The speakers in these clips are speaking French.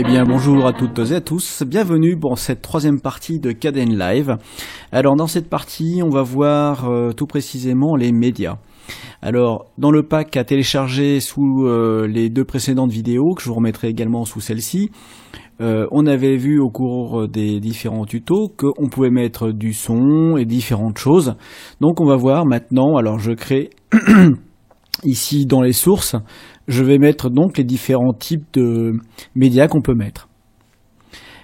Eh bien bonjour à toutes et à tous, bienvenue pour cette troisième partie de Kdenlive. Alors dans cette partie on va voir tout précisément les médias. Alors dans le pack à télécharger sous les deux précédentes vidéos, que je vous remettrai également sous celle-ci, on avait vu au cours des différents tutos qu'on pouvait mettre du son et différentes choses. Donc on va voir maintenant, alors je crée ici dans les sources, je vais mettre donc les différents types de médias qu'on peut mettre.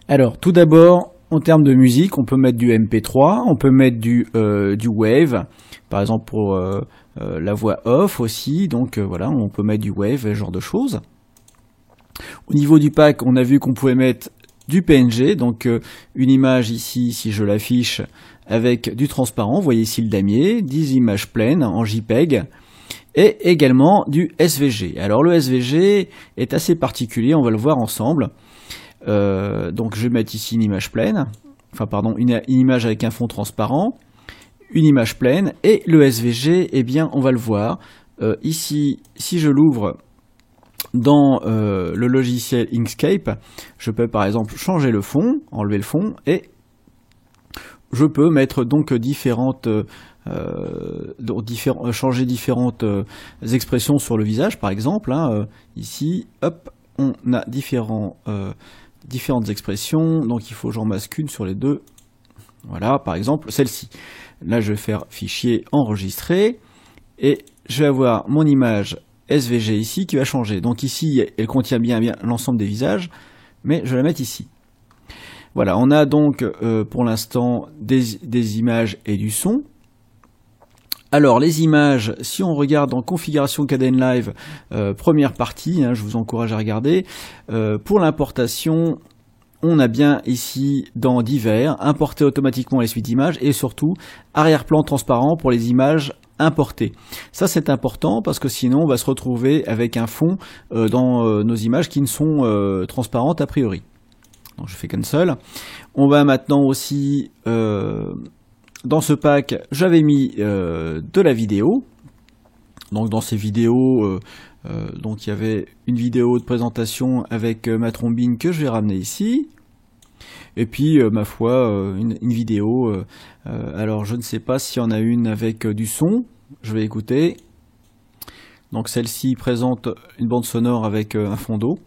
Alors tout d'abord, en termes de musique, on peut mettre du MP3, on peut mettre du Wave, par exemple pour la voix off aussi, donc voilà, on peut mettre du Wave, ce genre de choses. Au niveau du pack, on a vu qu'on pouvait mettre du PNG, donc une image ici, si je l'affiche, avec du transparent, vous voyez ici le damier, 10 images pleines en JPEG, et également du SVG. Alors le SVG est assez particulier, on va le voir ensemble. Donc je vais mettre ici une image pleine, enfin pardon, une image avec un fond transparent, une image pleine, et le SVG, eh bien on va le voir. Ici, si je l'ouvre dans le logiciel Inkscape, je peux par exemple changer le fond, enlever le fond, et je peux mettre donc changer différentes expressions sur le visage, par exemple. Ici, hop, on a différentes expressions, donc il faut que j'en masque une sur les deux. Voilà, par exemple, celle-ci. Là, je vais faire fichier enregistrer, et je vais avoir mon image SVG ici qui va changer. Donc ici, elle contient bien l'ensemble des visages, mais je vais la mettre ici. Voilà, on a donc pour l'instant des images et du son. Alors les images, si on regarde en configuration Kdenlive, première partie, je vous encourage à regarder, pour l'importation, on a bien ici dans divers, importer automatiquement les suites d'images et surtout arrière-plan transparent pour les images importées. Ça c'est important parce que sinon on va se retrouver avec un fond dans nos images qui ne sont transparentes a priori. Donc je fais cancel. On va maintenant aussi dans ce pack, j'avais mis de la vidéo. Donc dans ces vidéos, donc il y avait une vidéo de présentation avec ma trombine que je vais ramener ici. Et puis ma foi, une vidéo. Alors je ne sais pas s'il y en a une avec du son. Je vais écouter. Donc celle-ci présente une bande sonore avec un fond d'eau.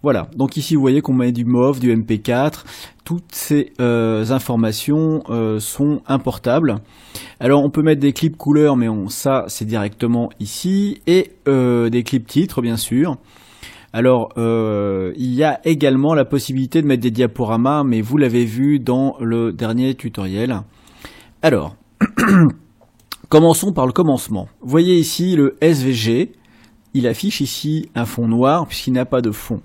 Voilà, donc ici vous voyez qu'on met du MOV, du MP4, toutes ces informations sont importables. Alors on peut mettre des clips couleurs, mais ça c'est directement ici, et des clips titres bien sûr. Alors il y a également la possibilité de mettre des diaporamas, mais vous l'avez vu dans le dernier tutoriel. Alors, commençons par le commencement. Vous voyez ici le SVG, il affiche ici un fond noir puisqu'il n'a pas de fond.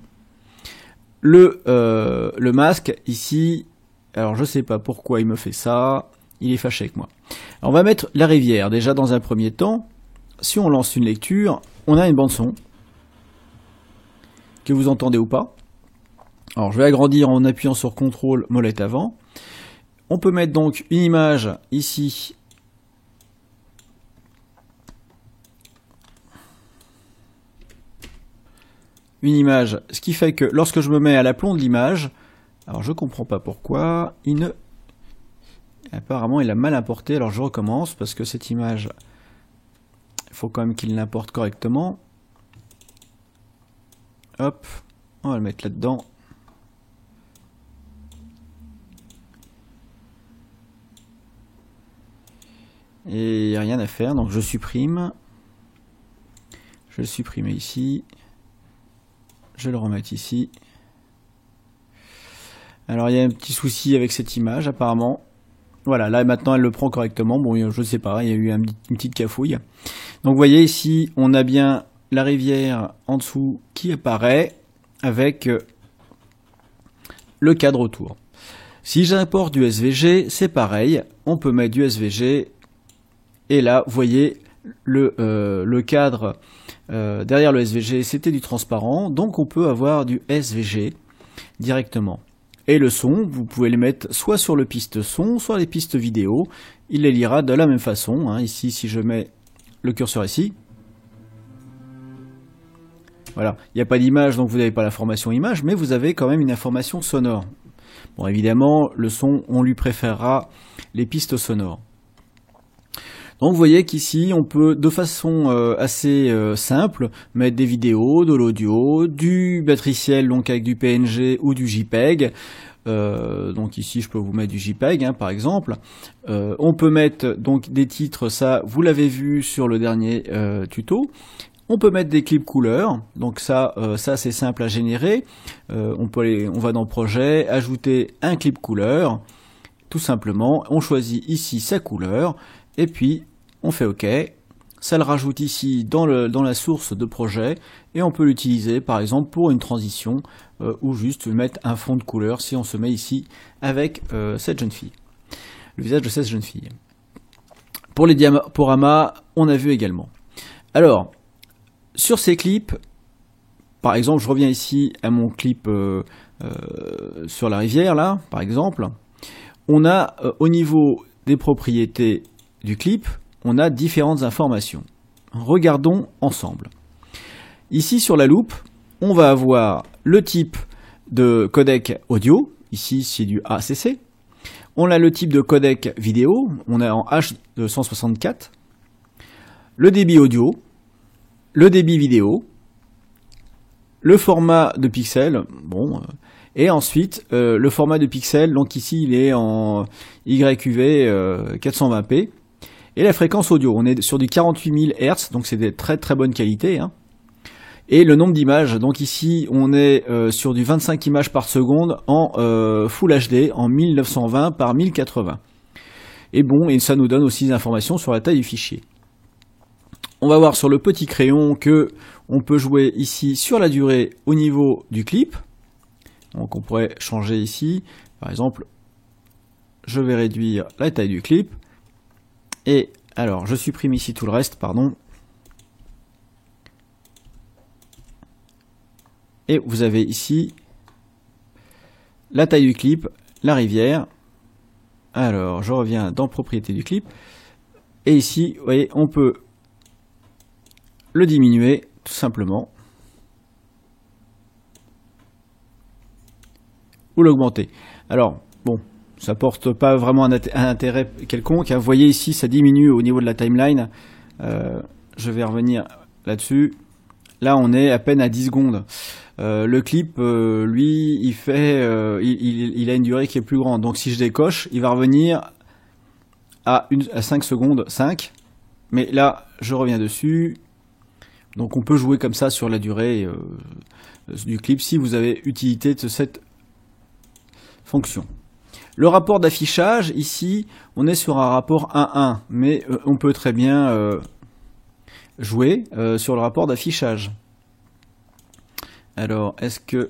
Le masque ici, alors je sais pas pourquoi il me fait ça, il est fâché avec moi. Alors on va mettre la rivière. Déjà dans un premier temps, si on lance une lecture, on a une bande son que vous entendez ou pas. Alors je vais agrandir en appuyant sur CTRL molette avant. On peut mettre donc une image ici. Une image, ce qui fait que lorsque je me mets à l'aplomb de l'image, alors je comprends pas pourquoi, apparemment il a mal importé, alors je recommence parce que cette image, il faut quand même qu'il l'importe correctement. Hop, on va le mettre là-dedans. Et il n'y a rien à faire, donc je supprime. Je vais le supprimer ici. Je vais le remettre ici. Alors il y a un petit souci avec cette image apparemment. Voilà, là maintenant elle le prend correctement. Bon, je ne sais pas, il y a eu une petite cafouille. Donc vous voyez ici, on a bien la rivière en dessous qui apparaît avec le cadre autour. Si j'importe du SVG, c'est pareil. On peut mettre du SVG. Et là, vous voyez, le cadre derrière le SVG, c'était du transparent, donc on peut avoir du SVG directement. Et le son, vous pouvez les mettre soit sur le piste son, soit les pistes vidéo. Il les lira de la même façon. Ici, si je mets le curseur ici, Voilà, il n'y a pas d'image, donc vous n'avez pas l'information image, mais vous avez quand même une information sonore. Bon, évidemment, le son, on lui préférera les pistes sonores. Donc vous voyez qu'ici, on peut de façon assez simple mettre des vidéos, de l'audio, du matriciel, donc avec du PNG ou du JPEG. Donc ici, je peux vous mettre du JPEG, hein, par exemple. On peut mettre donc des titres, ça, vous l'avez vu sur le dernier tuto. On peut mettre des clips couleurs, donc ça c'est simple à générer. On va dans projet, ajouter un clip couleur, tout simplement. On choisit ici sa couleur et puis on fait OK. Ça le rajoute ici dans la source de projet et on peut l'utiliser par exemple pour une transition ou juste mettre un fond de couleur si on se met ici avec cette jeune fille, le visage de cette jeune fille. Pour les diaporamas, on a vu également. Alors, sur ces clips, par exemple, je reviens ici à mon clip sur la rivière, là, par exemple. On a, au niveau des propriétés du clip, on a différentes informations. Regardons ensemble. Ici, sur la loupe, on va avoir le type de codec audio. Ici, c'est du ACC. On a le type de codec vidéo. On est en H264. Le débit audio. Le débit vidéo, le format de pixels, bon, et ensuite le format de pixels, donc ici il est en YQV 420p, et la fréquence audio, on est sur du 48 000 Hz, donc c'est de très très bonne qualité, hein. Et le nombre d'images, donc ici on est sur du 25 images par seconde en Full HD, en 1920 par 1080. Et bon, et ça nous donne aussi des informations sur la taille du fichier. On va voir sur le petit crayon que on peut jouer ici sur la durée au niveau du clip. Donc on pourrait changer ici. Par exemple, je vais réduire la taille du clip. Et alors, je supprime ici tout le reste, pardon. Et vous avez ici la taille du clip, la rivière. Alors, je reviens dans propriété du clip. Et ici, vous voyez, on peut le diminuer tout simplement ou l'augmenter. Alors bon, ça porte pas vraiment un intérêt quelconque, hein. Vous voyez ici ça diminue au niveau de la timeline. Je vais revenir là-dessus. Là on est à peine à 10 secondes. Le clip lui il fait il a une durée qui est plus grande, donc si je décoche il va revenir à 5 secondes 5, mais là je reviens dessus. Donc on peut jouer comme ça sur la durée du clip si vous avez utilité de cette fonction. Le rapport d'affichage, ici, on est sur un rapport 1-1, mais on peut très bien jouer sur le rapport d'affichage. Alors, est-ce que...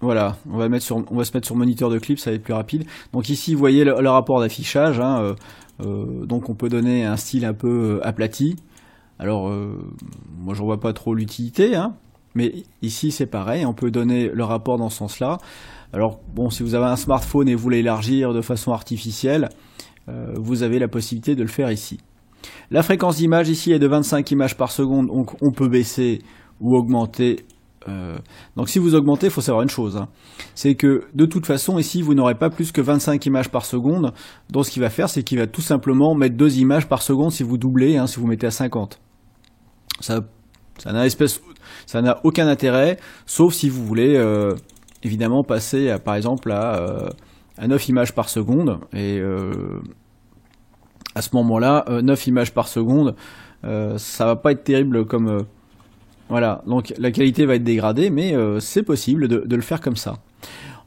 Voilà, on va se mettre sur moniteur de clip, ça va être plus rapide. Donc ici, vous voyez le rapport d'affichage, hein, donc on peut donner un style un peu aplati. Alors, moi je vois pas trop l'utilité, hein, mais ici c'est pareil, on peut donner le rapport dans ce sens-là. Alors, bon, si vous avez un smartphone et vous voulez l'élargir de façon artificielle, vous avez la possibilité de le faire ici. La fréquence d'image ici est de 25 images par seconde, donc on peut baisser ou augmenter. Donc si vous augmentez, il faut savoir une chose, hein, c'est que de toute façon ici vous n'aurez pas plus que 25 images par seconde. Donc ce qu'il va faire, c'est qu'il va tout simplement mettre 2 images par seconde si vous doublez, hein, si vous mettez à 50. Ça n'a aucun intérêt, sauf si vous voulez évidemment passer par exemple à 9 images par seconde, et à ce moment-là 9 images par seconde, ça va pas être terrible comme voilà, donc la qualité va être dégradée, mais c'est possible de le faire comme ça.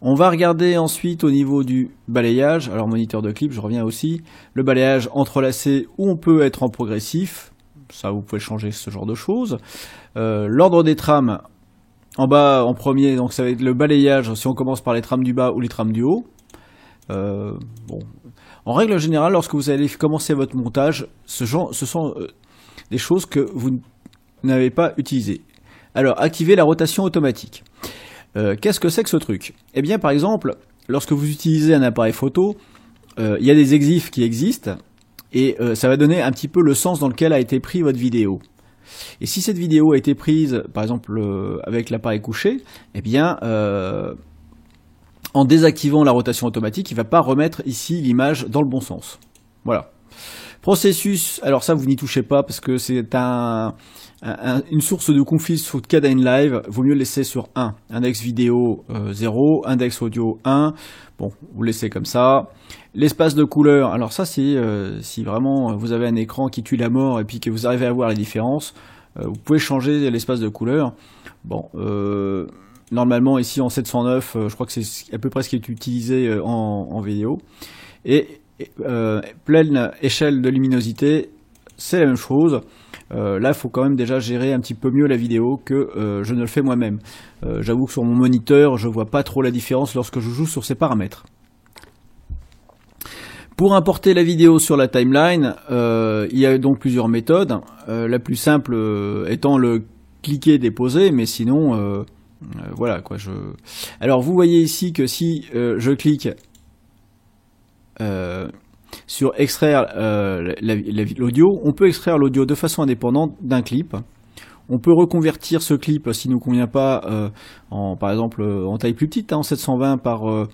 On va regarder ensuite au niveau du balayage. Alors moniteur de clip, je reviens aussi. Le balayage entrelacé, où on peut être en progressif. Ça, vous pouvez changer ce genre de choses. L'ordre des trames, en bas, en premier, donc ça va être le balayage, si on commence par les trames du bas ou les trames du haut. Bon. En règle générale, lorsque vous allez commencer votre montage, ce sont des choses que vous n'avez pas utilisé. Alors, activer la rotation automatique. Qu'est-ce que c'est que ce truc? Eh bien, par exemple, lorsque vous utilisez un appareil photo, il y a des exifs qui existent, et ça va donner un petit peu le sens dans lequel a été pris votre vidéo. Et si cette vidéo a été prise, par exemple, avec l'appareil couché, eh bien, en désactivant la rotation automatique, il ne va pas remettre ici l'image dans le bon sens. Voilà. Processus, alors ça, vous n'y touchez pas parce que c'est une source de conflit sur Kdenlive Live. Vaut mieux le laisser sur 1. Index vidéo 0, index audio 1. Bon, vous laissez comme ça. L'espace de couleur, alors ça, c'est si vraiment vous avez un écran qui tue la mort et puis que vous arrivez à voir les différences, vous pouvez changer l'espace de couleur. Bon, normalement ici en 709, je crois que c'est à peu près ce qui est utilisé en vidéo. Et pleine échelle de luminosité, c'est la même chose. Là, il faut quand même déjà gérer un petit peu mieux la vidéo que je ne le fais moi-même. J'avoue que sur mon moniteur, je vois pas trop la différence lorsque je joue sur ces paramètres. Pour importer la vidéo sur la timeline, il y a donc plusieurs méthodes. La plus simple étant le cliquer déposer, mais sinon, voilà quoi. Alors vous voyez ici que si je clique sur extraire l'audio, on peut extraire l'audio de façon indépendante d'un clip. On peut reconvertir ce clip s'il ne nous convient pas par exemple en taille plus petite, en 720 par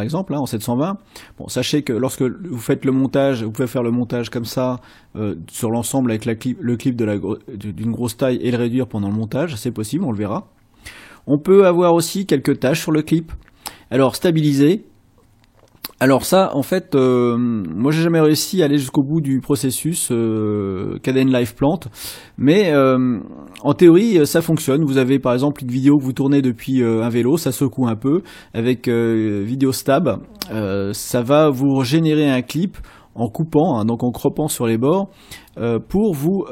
exemple, en 720. Bon, sachez que lorsque vous faites le montage, vous pouvez faire le montage comme ça sur l'ensemble avec le clip d'une grosse taille et le réduire pendant le montage, c'est possible, on le verra. On peut avoir aussi quelques tâches sur le clip. Alors stabiliser. Alors ça, en fait, moi j'ai jamais réussi à aller jusqu'au bout du processus Kdenlive Plant, mais en théorie ça fonctionne. Vous avez par exemple une vidéo que vous tournez depuis un vélo, ça secoue un peu, avec Video Stab, ça va vous générer un clip en coupant, donc en croppant sur les bords, pour vous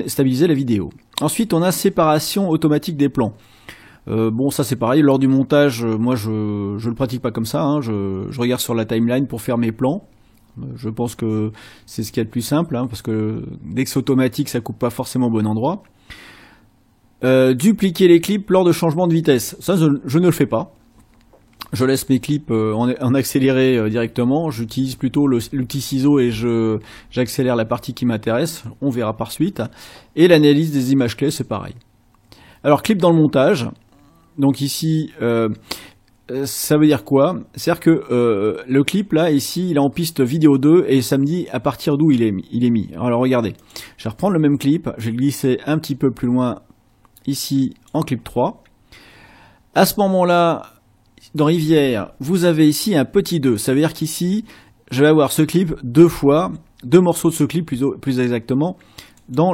stabiliser la vidéo. Ensuite on a séparation automatique des plans. Bon, ça c'est pareil, lors du montage, moi je le pratique pas comme ça, hein, je regarde sur la timeline pour faire mes plans. Je pense que c'est ce qu'il y a de plus simple, hein, parce que dès que c'est automatique, ça coupe pas forcément au bon endroit. Dupliquer les clips lors de changement de vitesse, ça je ne le fais pas. Je laisse mes clips en accéléré directement, j'utilise plutôt l'outil ciseau et j'accélère la partie qui m'intéresse, on verra par suite. Et l'analyse des images clés, c'est pareil. Alors clip dans le montage. Donc ici, ça veut dire quoi? C'est-à-dire que le clip là, ici, il est en piste vidéo 2 et ça me dit à partir d'où il est mis. Alors regardez, je vais reprendre le même clip, je vais le glisser un petit peu plus loin ici en clip 3. À ce moment-là, dans Rivière, vous avez ici un petit 2. Ça veut dire qu'ici, je vais avoir ce clip deux fois, deux morceaux de ce clip plus exactement, dans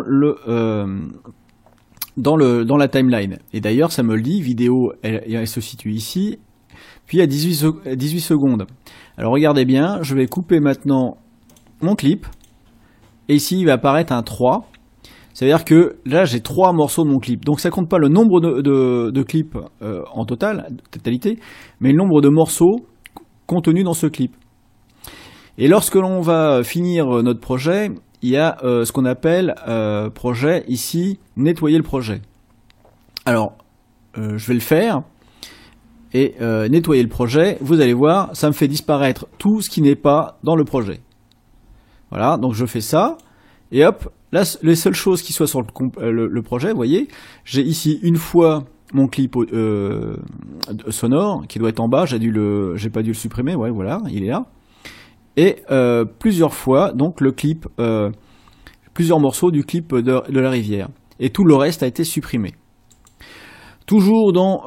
la timeline. Et d'ailleurs, ça me le dit, vidéo, elle se situe ici, puis à 18 secondes. Alors regardez bien, je vais couper maintenant mon clip, et ici il va apparaître un 3. Ça veut dire que là j'ai 3 morceaux de mon clip. Donc ça compte pas le nombre de clips en totalité, mais le nombre de morceaux contenus dans ce clip. Et lorsque l'on va finir notre projet, il y a ce qu'on appelle projet ici, nettoyer le projet. Alors, je vais le faire, et nettoyer le projet, vous allez voir, ça me fait disparaître tout ce qui n'est pas dans le projet. Voilà, donc je fais ça, et hop, là, les seules choses qui soient sur le projet, vous voyez, j'ai ici une fois mon clip sonore, qui doit être en bas, j'ai pas dû le supprimer, ouais, voilà, il est là. Et plusieurs fois, donc le clip, plusieurs morceaux du clip de la rivière. Et tout le reste a été supprimé. Toujours dans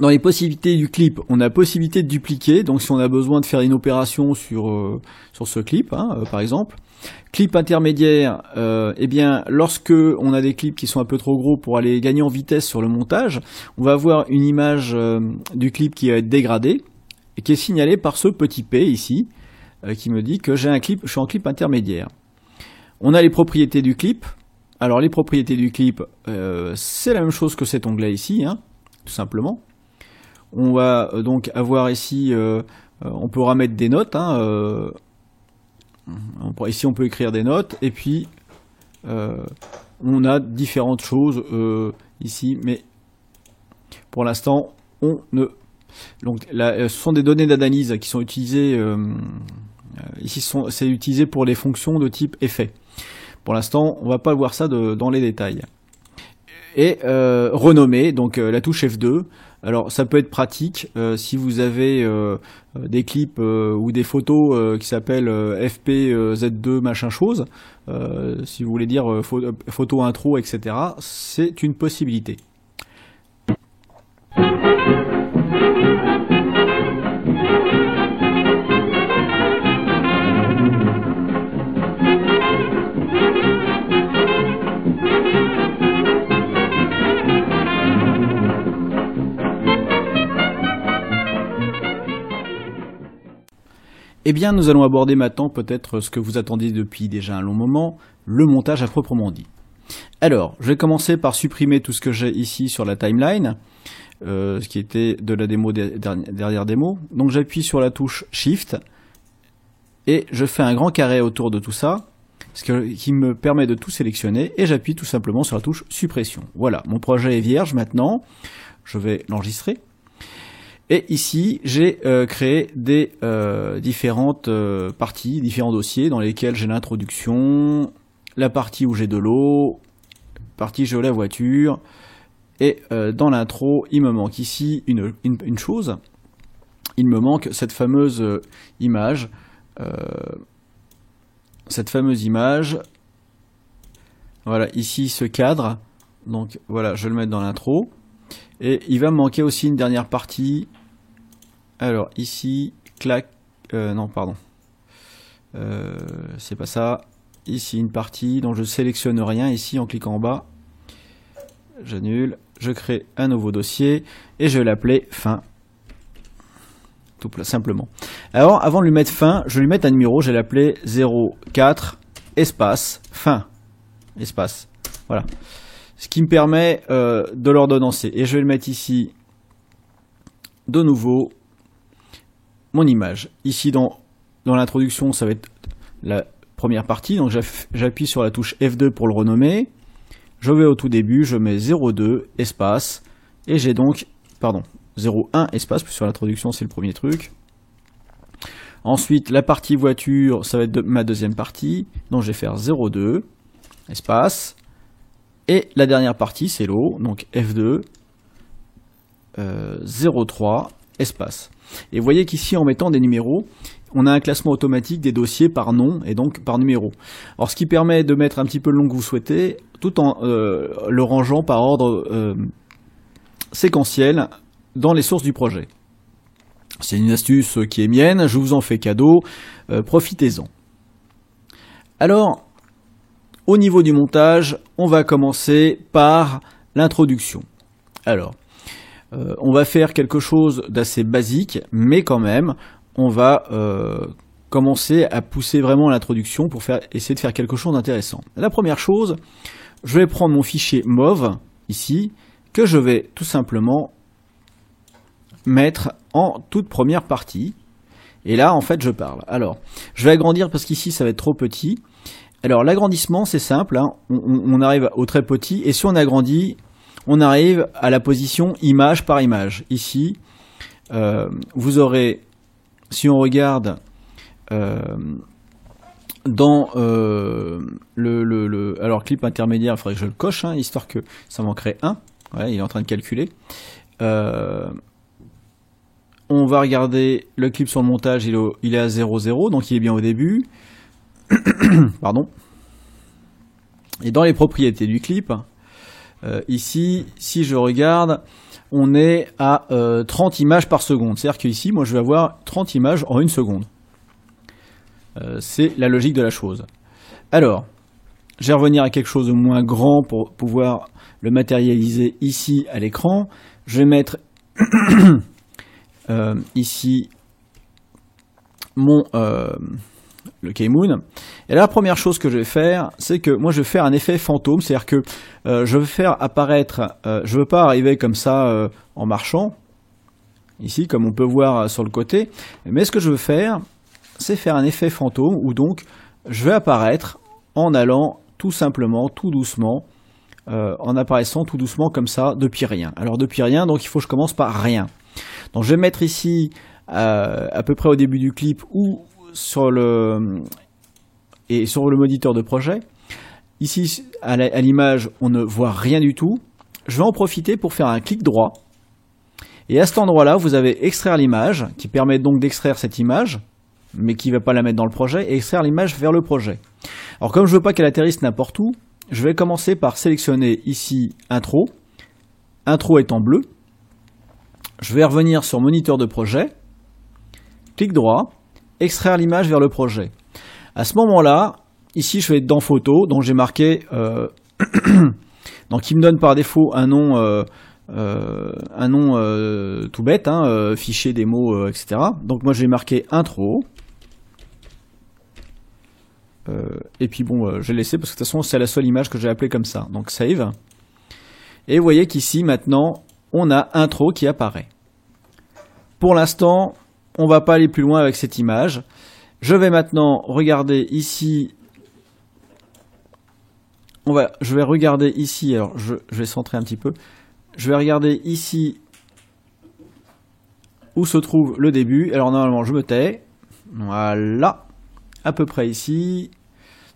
les possibilités du clip, on a la possibilité de dupliquer. Donc si on a besoin de faire une opération sur ce clip, hein, par exemple. Clip intermédiaire, eh bien, lorsque on a des clips qui sont un peu trop gros pour aller gagner en vitesse sur le montage, on va avoir une image du clip qui va être dégradée, et qui est signalé par ce petit P ici, qui me dit que je suis en clip intermédiaire. On a les propriétés du clip. Alors les propriétés du clip, c'est la même chose que cet onglet ici, hein, tout simplement. On va donc avoir ici, on pourra mettre des notes, hein, ici on peut écrire des notes, et puis on a différentes choses ici, mais pour l'instant on ne... Donc là, ce sont des données d'analyse qui sont utilisées Ici, c'est utilisé pour les fonctions de type effet. Pour l'instant, on va pas voir ça dans les détails. Et renommer, donc la touche F2. Alors ça peut être pratique si vous avez des clips ou des photos qui s'appellent FPZ2 machin chose. Si vous voulez dire photo intro, etc. C'est une possibilité. Eh bien, nous allons aborder maintenant peut-être ce que vous attendiez depuis déjà un long moment, le montage à proprement dit. Alors, je vais commencer par supprimer tout ce que j'ai ici sur la timeline, ce qui était de la démo derrière démo. Donc j'appuie sur la touche Shift et je fais un grand carré autour de tout ça, qui me permet de tout sélectionner, et j'appuie tout simplement sur la touche Suppression. Voilà, mon projet est vierge maintenant, je vais l'enregistrer. Et ici, j'ai créé des différentes parties, différents dossiers dans lesquels j'ai l'introduction, la partie où j'ai de l'eau, la partie où j'ai la voiture. Et dans l'intro, il me manque ici une chose. Il me manque cette fameuse image. Voilà, ici ce cadre. Donc voilà, je vais le mettre dans l'intro. Et il va me manquer aussi une dernière partie. Alors ici, clac, non pardon, c'est pas ça. Ici une partie dont je sélectionne rien. Ici en cliquant en bas, j'annule, je crée un nouveau dossier et je vais l'appeler fin. Tout simplement. Alors avant de lui mettre fin, je vais lui mettre un numéro. Je vais l'appeler 04 espace fin espace. Voilà. Ce qui me permet de l'ordonnancer. Et je vais le mettre ici de nouveau mon image. Ici dans l'introduction, ça va être la première partie. Donc j'appuie sur la touche F2 pour le renommer. Je vais au tout début, je mets 02 espace. Et j'ai donc, 01 espace, puis sur l'introduction c'est le premier truc. Ensuite la partie voiture, ça va être ma deuxième partie. Donc je vais faire 02 espace. Et la dernière partie, c'est l'eau, donc F2, 03, espace. Et vous voyez qu'ici, en mettant des numéros, on a un classement automatique des dossiers par nom et donc par numéro. Alors, ce qui permet de mettre un petit peu le nom que vous souhaitez, tout en le rangeant par ordre séquentiel dans les sources du projet. C'est une astuce qui est mienne, je vous en fais cadeau, profitez-en. Alors, au niveau du montage, on va commencer par l'introduction. Alors, on va faire quelque chose d'assez basique, mais quand même, on va commencer à pousser vraiment l'introduction pour essayer de faire quelque chose d'intéressant. La première chose, je vais prendre mon fichier MOV, ici, que je vais tout simplement mettre en toute première partie. Et là, en fait, je parle. Alors, je vais agrandir parce qu'ici, ça va être trop petit. Alors l'agrandissement c'est simple, hein. On arrive au très petit et si on agrandit, on arrive à la position image par image. Ici, vous aurez, si on regarde dans alors clip intermédiaire, il faudrait que je le coche, hein, histoire que ça manquerait 1. Ouais, il est en train de calculer. On va regarder le clip sur le montage, il est à 0,0, donc il est bien au début. Pardon. Et dans les propriétés du clip, ici, si je regarde, on est à 30 images par seconde. C'est-à-dire qu'ici, moi, je vais avoir 30 images en une seconde. C'est la logique de la chose. Alors, je vais revenir à quelque chose de moins grand pour pouvoir le matérialiser ici à l'écran. Je vais mettre ici mon... le Keymoon. Et là, la première chose que je vais faire, c'est que moi je vais faire un effet fantôme, c'est-à-dire que je vais faire apparaître, je ne veux pas arriver comme ça en marchant, ici comme on peut voir sur le côté, mais ce que je veux faire, c'est faire un effet fantôme où donc je vais apparaître en allant tout simplement, tout doucement, en apparaissant tout doucement comme ça depuis rien. Alors depuis rien, donc il faut que je commence par rien. Donc je vais mettre ici à peu près au début du clip où sur le moniteur de projet. Ici, à l'image, on ne voit rien du tout. Je vais en profiter pour faire un clic droit. Et à cet endroit-là, vous avez extraire l'image, qui permet donc d'extraire cette image, mais qui ne va pas la mettre dans le projet, et extraire l'image vers le projet. Alors comme je ne veux pas qu'elle atterrisse n'importe où, je vais commencer par sélectionner ici Intro. Intro est en bleu. Je vais revenir sur moniteur de projet. Clic droit, extraire l'image vers le projet. À ce moment-là, ici je vais être dans photo, donc j'ai marqué, donc il me donne par défaut un nom tout bête, hein, fichier, démo, etc. Donc moi je vais marquer intro. Et puis bon, je vais laisser parce que de toute façon c'est la seule image que j'ai appelée comme ça. Donc save. Et vous voyez qu'ici maintenant on a intro qui apparaît. Pour l'instant, on va pas aller plus loin avec cette image. Je vais maintenant regarder ici. Je vais regarder ici. Alors je vais centrer un petit peu. Je vais regarder ici où se trouve le début. Alors normalement je me tais. Voilà. À peu près ici.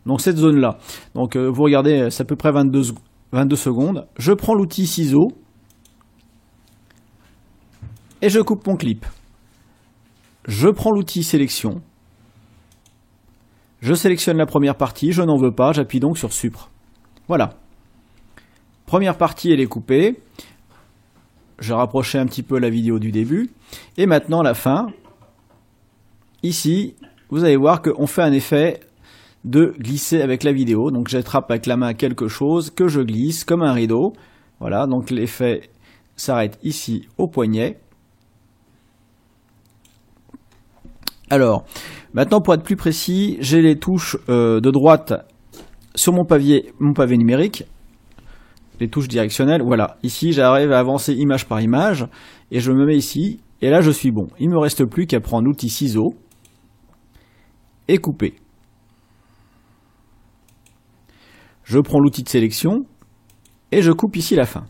Donc cette zone là. Donc vous regardez, c'est à peu près 22 secondes. Je prends l'outil ciseau. Et je coupe mon clip. Je prends l'outil sélection. Je sélectionne la première partie. Je n'en veux pas. J'appuie donc sur Supr. Voilà. Première partie, elle est coupée. Je rapprochais un petit peu la vidéo du début. Et maintenant, la fin. Ici, vous allez voir qu'on fait un effet de glisser avec la vidéo. Donc j'attrape avec la main quelque chose que je glisse comme un rideau. Voilà, donc l'effet s'arrête ici au poignet. Alors, maintenant pour être plus précis, j'ai les touches de droite sur mon pavé numérique. Les touches directionnelles, voilà. Ici, j'arrive à avancer image par image et je me mets ici. Et là, je suis bon. Il ne me reste plus qu'à prendre l'outil ciseau et couper. Je prends l'outil de sélection et je coupe ici la fin.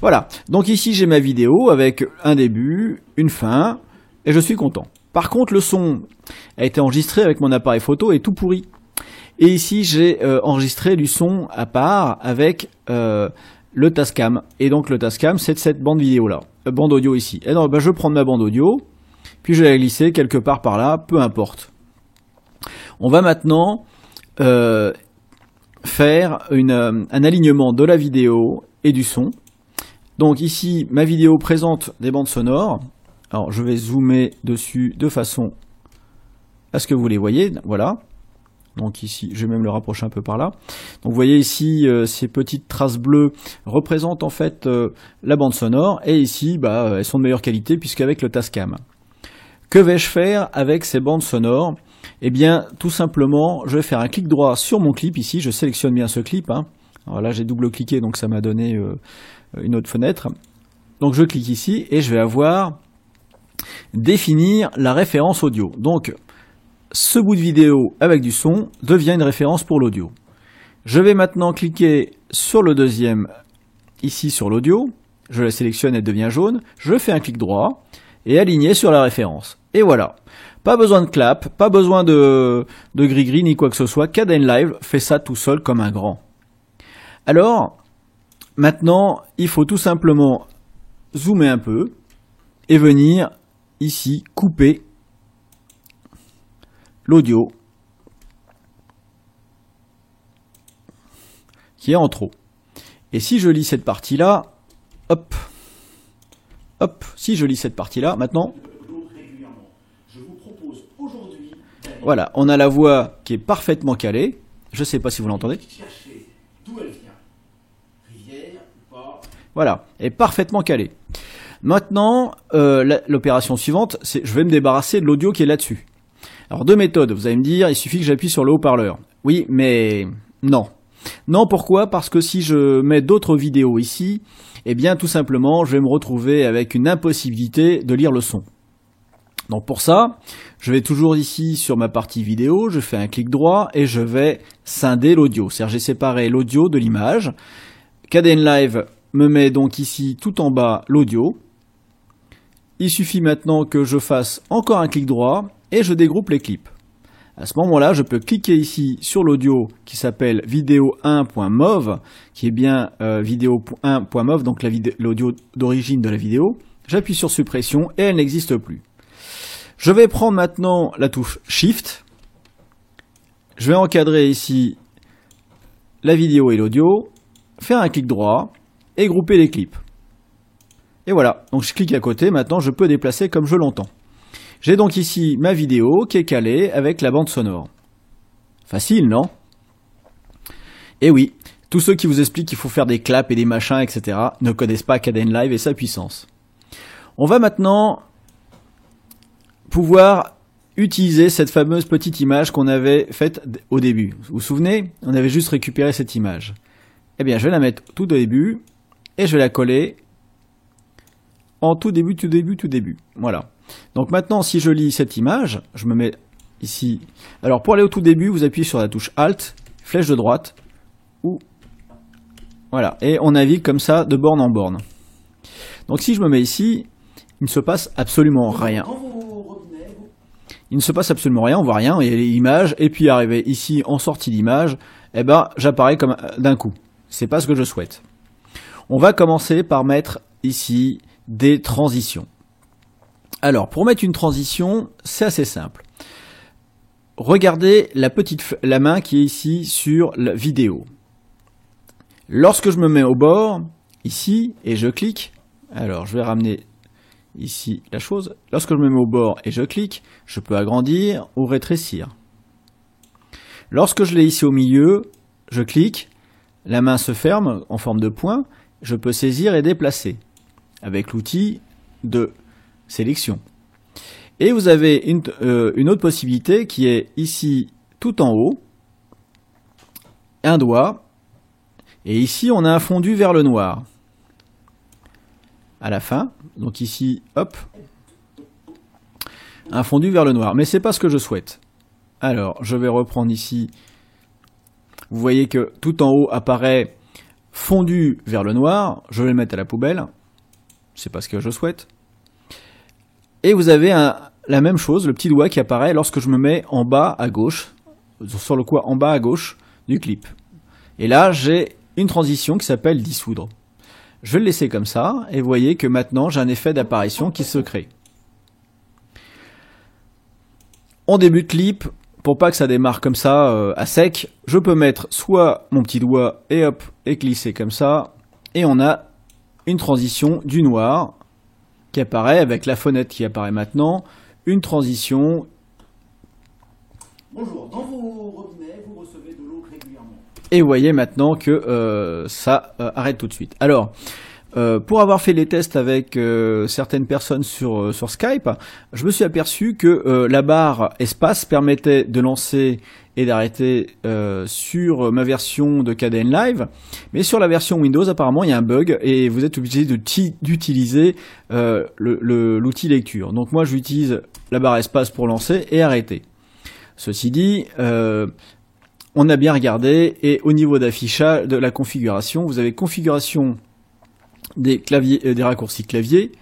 Voilà. Donc ici, j'ai ma vidéo avec un début, une fin et je suis content. Par contre, le son a été enregistré avec mon appareil photo et tout pourri. Et ici, j'ai enregistré du son à part avec le Tascam. Et donc le Tascam, c'est cette bande vidéo là, bande audio ici. Et donc, je vais prendre ma bande audio, puis je vais la glisser quelque part par là, peu importe. On va maintenant faire un alignement de la vidéo et du son. Donc ici, ma vidéo présente des bandes sonores. Alors je vais zoomer dessus de façon à ce que vous les voyez. Voilà. Donc ici, je vais même le rapprocher un peu par là. Donc vous voyez ici, ces petites traces bleues représentent en fait la bande sonore. Et ici, elles sont de meilleure qualité puisqu'avec le Tascam. Que vais-je faire avec ces bandes sonores? Eh bien, tout simplement, je vais faire un clic droit sur mon clip ici. Je sélectionne bien ce clip. Hein. Alors là, j'ai double-cliqué, donc ça m'a donné une autre fenêtre. Donc je clique ici et je vais avoir définir la référence audio. Donc, ce bout de vidéo avec du son devient une référence pour l'audio. Je vais maintenant cliquer sur le deuxième, ici sur l'audio. Je la sélectionne, elle devient jaune. Je fais un clic droit et aligner sur la référence. Et voilà. Pas besoin de clap, pas besoin de gris-gris ni quoi que ce soit. Kdenlive fait ça tout seul comme un grand. Alors, maintenant, il faut tout simplement zoomer un peu et venir ici couper l'audio qui est en trop. Et si je lis cette partie-là, hop, si je lis cette partie-là, maintenant, voilà, on a la voix qui est parfaitement calée. Je ne sais pas si vous l'entendez. Voilà, elle est parfaitement calée. Maintenant, l'opération suivante, c'est je vais me débarrasser de l'audio qui est là-dessus. Alors deux méthodes, vous allez me dire, il suffit que j'appuie sur le haut-parleur. Oui, mais non. Non, pourquoi? Parce que si je mets d'autres vidéos ici, eh bien tout simplement, je vais me retrouver avec une impossibilité de lire le son. Donc pour ça, je vais toujours ici sur ma partie vidéo, je fais un clic droit et je vais scinder l'audio. C'est-à-dire j'ai séparé l'audio de l'image. Kdenlive me met donc ici tout en bas l'audio. Il suffit maintenant que je fasse encore un clic droit et je dégroupe les clips. À ce moment-là, je peux cliquer ici sur l'audio qui s'appelle vidéo1.mov, qui est bien vidéo1.mov, donc l'audio d'origine de la vidéo. J'appuie sur suppression et elle n'existe plus. Je vais prendre maintenant la touche Shift. Je vais encadrer ici la vidéo et l'audio, faire un clic droit et grouper les clips. Et voilà, donc je clique à côté, maintenant je peux déplacer comme je l'entends. J'ai donc ici ma vidéo qui est calée avec la bande sonore. Facile, non? Et oui, tous ceux qui vous expliquent qu'il faut faire des claps et des machins, etc. ne connaissent pas Kdenlive et sa puissance. On va maintenant pouvoir utiliser cette fameuse petite image qu'on avait faite au début. Vous vous souvenez? On avait juste récupéré cette image. Eh bien, je vais la mettre tout au début et je vais la coller en tout début. Voilà. Donc maintenant, si je lis cette image, je me mets ici. Alors pour aller au tout début, vous appuyez sur la touche Alt, flèche de droite, ou voilà, et on navigue comme ça de borne en borne. Donc si je me mets ici, il ne se passe absolument rien. Il ne se passe absolument rien, on voit rien, il y a l'image, et puis arrivé ici en sortie d'image, eh ben j'apparais comme d'un coup. C'est pas ce que je souhaite. On va commencer par mettre ici des transitions. Alors, pour mettre une transition, c'est assez simple. Regardez la main qui est ici sur la vidéo. Lorsque je me mets au bord, ici, et je clique, alors je vais ramener ici la chose. Lorsque je me mets au bord et je clique, je peux agrandir ou rétrécir. Lorsque je l'ai ici au milieu, je clique, la main se ferme en forme de point, je peux saisir et déplacer avec l'outil de sélection. Et vous avez une autre possibilité qui est ici tout en haut, un doigt, et ici on a un fondu vers le noir. À la fin, donc ici, hop, un fondu vers le noir. Mais c'est pas ce que je souhaite. Alors, je vais reprendre ici. Vous voyez que tout en haut apparaît fondu vers le noir. Je vais le mettre à la poubelle. C'est pas ce que je souhaite. Et vous avez la même chose, le petit doigt qui apparaît lorsque je me mets en bas à gauche, sur le coin en bas à gauche du clip. Et là, j'ai une transition qui s'appelle dissoudre. Je vais le laisser comme ça, et vous voyez que maintenant, j'ai un effet d'apparition qui se crée. En début de clip, pour pas que ça démarre comme ça, à sec, je peux mettre soit mon petit doigt, et hop, et glisser comme ça, et on a une transition du noir, qui apparaît avec la fenêtre qui apparaît maintenant, une transition. Bonjour, dans vos robinets, vous recevez de l'eau régulièrement. Et vous voyez maintenant que ça arrête tout de suite. Alors, pour avoir fait les tests avec certaines personnes sur Skype, je me suis aperçu que la barre espace permettait de lancer et d'arrêter sur ma version de Kdenlive, mais sur la version Windows apparemment il y a un bug et vous êtes obligé d'utiliser l'outil lecture. Donc moi j'utilise la barre espace pour lancer et arrêter. Ceci dit, on a bien regardé et au niveau d'affichage de la configuration, vous avez configuration des claviers, des raccourcis clavier,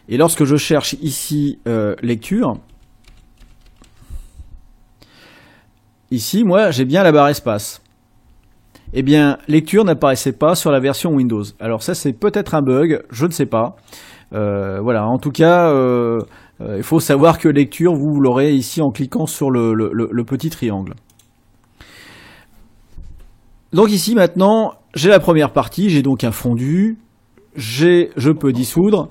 et lorsque je cherche ici lecture, ici, moi, j'ai bien la barre espace. Eh bien, lecture n'apparaissait pas sur la version Windows. Alors ça, c'est peut-être un bug, je ne sais pas. Voilà, en tout cas, il faut savoir que lecture, vous l'aurez ici en cliquant sur le petit triangle. Donc ici, maintenant, j'ai la première partie, j'ai donc un fondu, je peux dissoudre,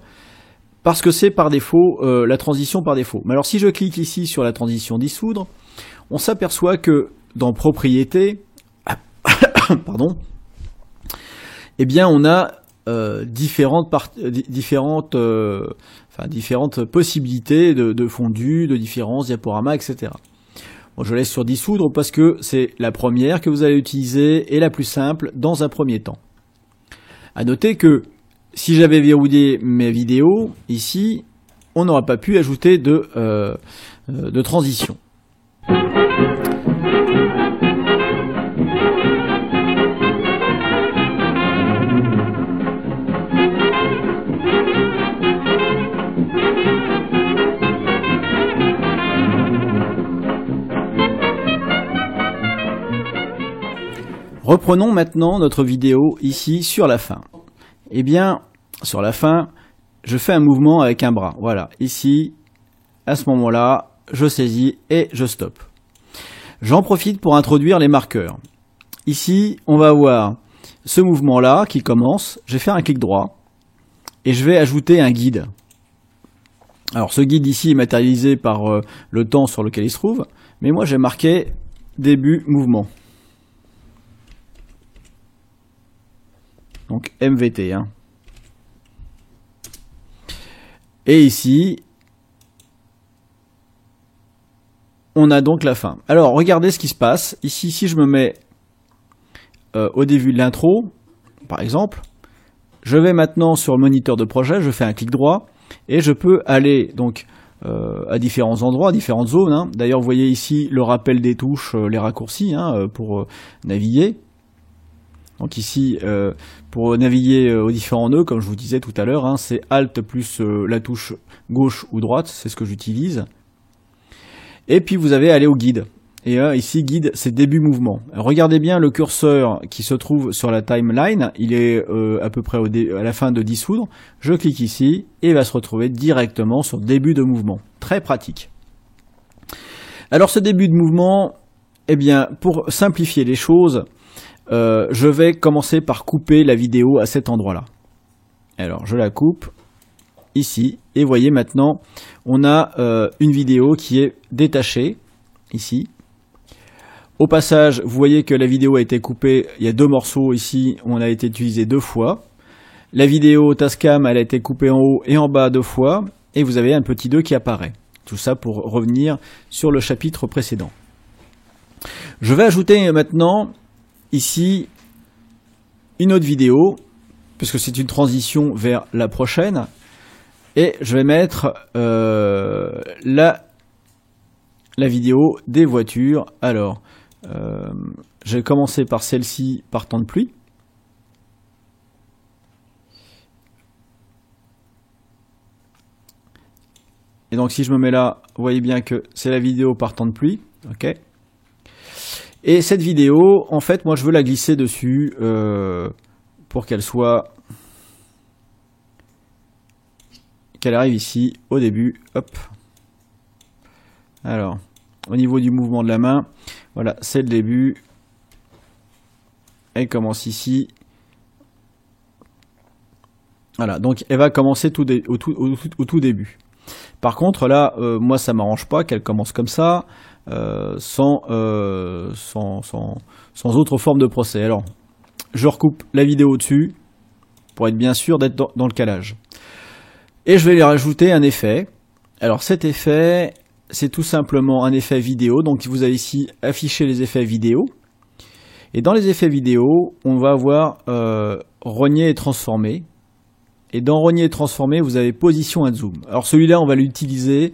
parce que c'est par défaut, la transition par défaut. Mais alors, si je clique ici sur la transition dissoudre, on s'aperçoit que dans Propriétés, pardon, eh bien on a différentes possibilités de fondu, de différences, diaporamas, etc. Bon, je laisse sur dissoudre parce que c'est la première que vous allez utiliser et la plus simple dans un premier temps. À noter que si j'avais verrouillé mes vidéos, ici, on n'aurait pas pu ajouter de transition. Reprenons maintenant notre vidéo ici sur la fin. Eh bien, sur la fin, je fais un mouvement avec un bras. Voilà, ici, à ce moment-là, je saisis et je stoppe. J'en profite pour introduire les marqueurs. Ici, on va avoir ce mouvement-là qui commence. Je vais faire un clic droit et je vais ajouter un guide. Alors, ce guide ici est matérialisé par le temps sur lequel il se trouve, mais moi, j'ai marqué début mouvement. Donc MVT. Hein. Et ici, on a donc la fin. Alors, regardez ce qui se passe. Ici, si je me mets au début de l'intro, par exemple, je vais maintenant sur le moniteur de projet, je fais un clic droit et je peux aller donc à différents endroits, à différentes zones. Hein. D'ailleurs, vous voyez ici le rappel des touches, les raccourcis hein, pour naviguer. Donc ici, pour naviguer aux différents nœuds, comme je vous disais tout à l'heure, hein, c'est Alt plus la touche gauche ou droite, c'est ce que j'utilise. Et puis vous avez aller au guide. Et ici, guide, c'est début mouvement. Alors, regardez bien le curseur qui se trouve sur la timeline, il est à peu près à la fin de dissoudre. Je clique ici et il va se retrouver directement sur début de mouvement. Très pratique. Alors ce début de mouvement, eh bien, pour simplifier les choses, je vais commencer par couper la vidéo à cet endroit-là. Alors, je la coupe ici. Et voyez maintenant, on a une vidéo qui est détachée, ici. Au passage, vous voyez que la vidéo a été coupée. Il y a deux morceaux ici, on a été utilisé 2 fois. La vidéo Tascam, elle a été coupée en haut et en bas 2 fois. Et vous avez un petit 2 qui apparaît. Tout ça pour revenir sur le chapitre précédent. Je vais ajouter maintenant ici une autre vidéo, puisque c'est une transition vers la prochaine, et je vais mettre la vidéo des voitures. Alors, je vais commencer par celle-ci par temps de pluie. Et donc si je me mets là, vous voyez bien que c'est la vidéo par temps de pluie. Ok. Et cette vidéo, en fait, moi je veux la glisser dessus pour qu'elle soit, qu'elle arrive ici au début. Hop. Alors, au niveau du mouvement de la main, voilà, c'est le début. Elle commence ici. Voilà, donc elle va commencer au tout début. Par contre, là, moi ça m'arrange pas qu'elle commence comme ça. Sans autre forme de procès. Alors, je recoupe la vidéo dessus pour être bien sûr d'être dans le calage. Et je vais lui rajouter un effet. Alors cet effet, c'est tout simplement un effet vidéo. Donc vous avez ici affiché les effets vidéo. Et dans les effets vidéo, on va avoir rogner et transformer. Et dans rogner et transformer, vous avez position et zoom. Alors celui-là, on va l'utiliser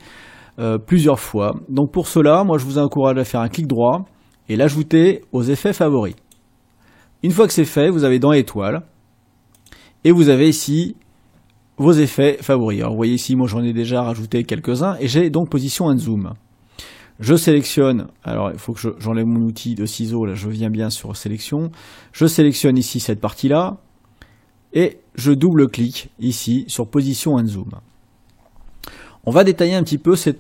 plusieurs fois. Donc pour cela, moi je vous encourage à faire un clic droit et l'ajouter aux effets favoris. Une fois que c'est fait, vous avez dans étoile et vous avez ici vos effets favoris. Alors vous voyez ici, moi j'en ai déjà rajouté quelques-uns et j'ai donc position and zoom. Je sélectionne, alors il faut que j'enlève mon outil de ciseaux, là je viens bien sur sélection. Je sélectionne ici cette partie-là et je double-clique ici sur position and zoom. On va détailler un petit peu ce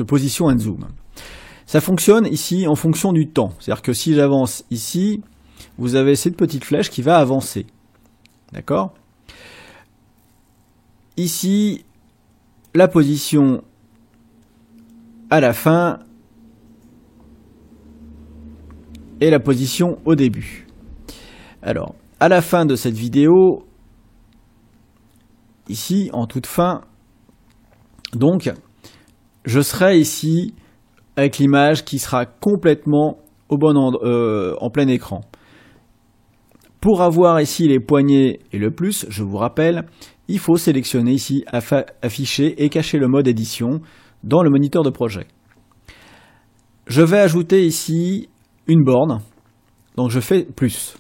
position and zoom. Ça fonctionne ici en fonction du temps. C'est-à-dire que si j'avance ici, vous avez cette petite flèche qui va avancer. D'accord ? Ici, la position à la fin et la position au début. Alors, à la fin de cette vidéo, ici, en toute fin, donc, je serai ici avec l'image qui sera complètement au bon en plein écran. Pour avoir ici les poignées et le plus, je vous rappelle, il faut sélectionner ici afficher et cacher le mode édition dans le moniteur de projet. Je vais ajouter ici une borne, donc je fais plus.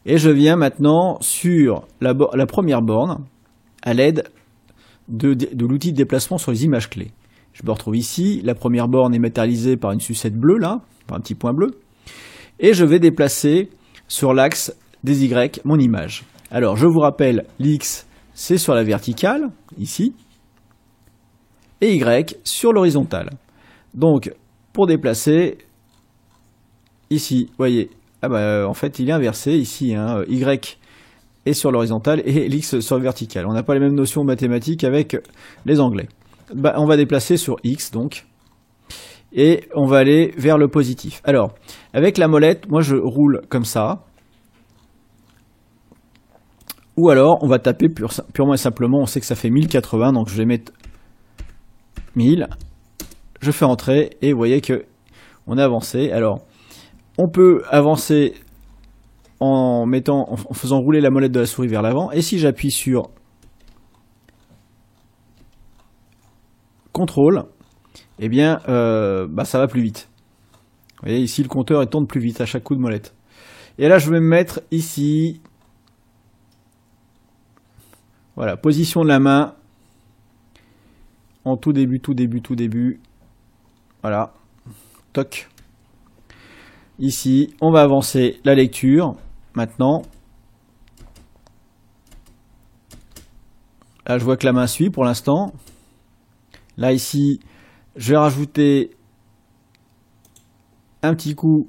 Et je viens maintenant sur la première borne à l'aide de l'outil de déplacement sur les images clés. Je me retrouve ici. La première borne est matérialisée par une sucette bleue, là, par un petit point bleu. Et je vais déplacer sur l'axe des Y mon image. Alors, je vous rappelle, l'X, c'est sur la verticale, ici, et Y sur l'horizontale. Donc, pour déplacer, ici, vous voyez, en fait, il est inversé, ici, hein, Y est sur l'horizontale et l'X sur le vertical. On n'a pas les mêmes notions mathématiques avec les Anglais. On va déplacer sur X, donc, et on va aller vers le positif. Alors, avec la molette, moi je roule comme ça. Ou alors, on va taper purement et simplement, on sait que ça fait 1080, donc je vais mettre 1000. Je fais entrer, et vous voyez que on a avancé. Alors, on peut avancer en faisant rouler la molette de la souris vers l'avant, et si j'appuie sur CTRL, eh bien, ça va plus vite. Vous voyez, ici, le compteur il tourne plus vite à chaque coup de molette. Et là, je vais me mettre ici. Voilà, position de la main. En tout début. Voilà. Toc. Ici, on va avancer la lecture. Maintenant. Là, je vois que la main suit pour l'instant. Là, ici, je vais rajouter un petit coup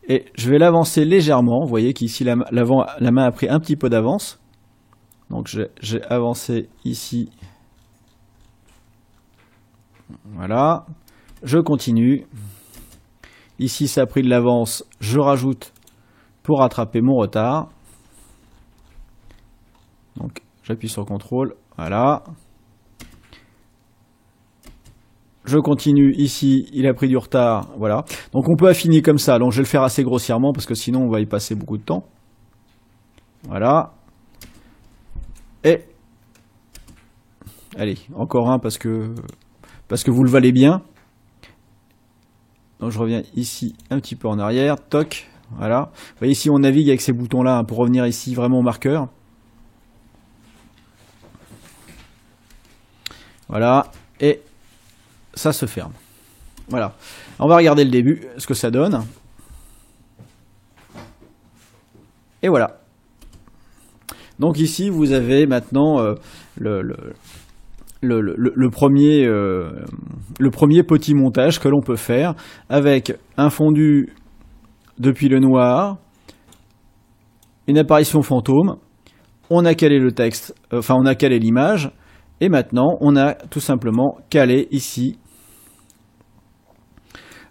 et je vais l'avancer légèrement. Vous voyez qu'ici, la main a pris un petit peu d'avance. Donc, j'ai avancé ici. Voilà. Je continue. Ici, ça a pris de l'avance. Je rajoute pour rattraper mon retard. Donc, j'appuie sur CTRL. Voilà. Je continue ici, il a pris du retard, voilà. Donc on peut affiner comme ça, donc je vais le faire assez grossièrement parce que sinon on va y passer beaucoup de temps. Voilà. Et, allez, encore un parce que vous le valez bien. Donc je reviens ici un petit peu en arrière, toc, voilà. Vous voyez ici on navigue avec ces boutons là pour revenir ici vraiment au marqueur. Voilà, et ça se ferme. Voilà. On va regarder le début, ce que ça donne. Et voilà. Donc ici, vous avez maintenant le premier petit montage que l'on peut faire avec un fondu depuis le noir, une apparition fantôme, on a calé le texte, enfin on a calé l'image, et maintenant on a tout simplement calé ici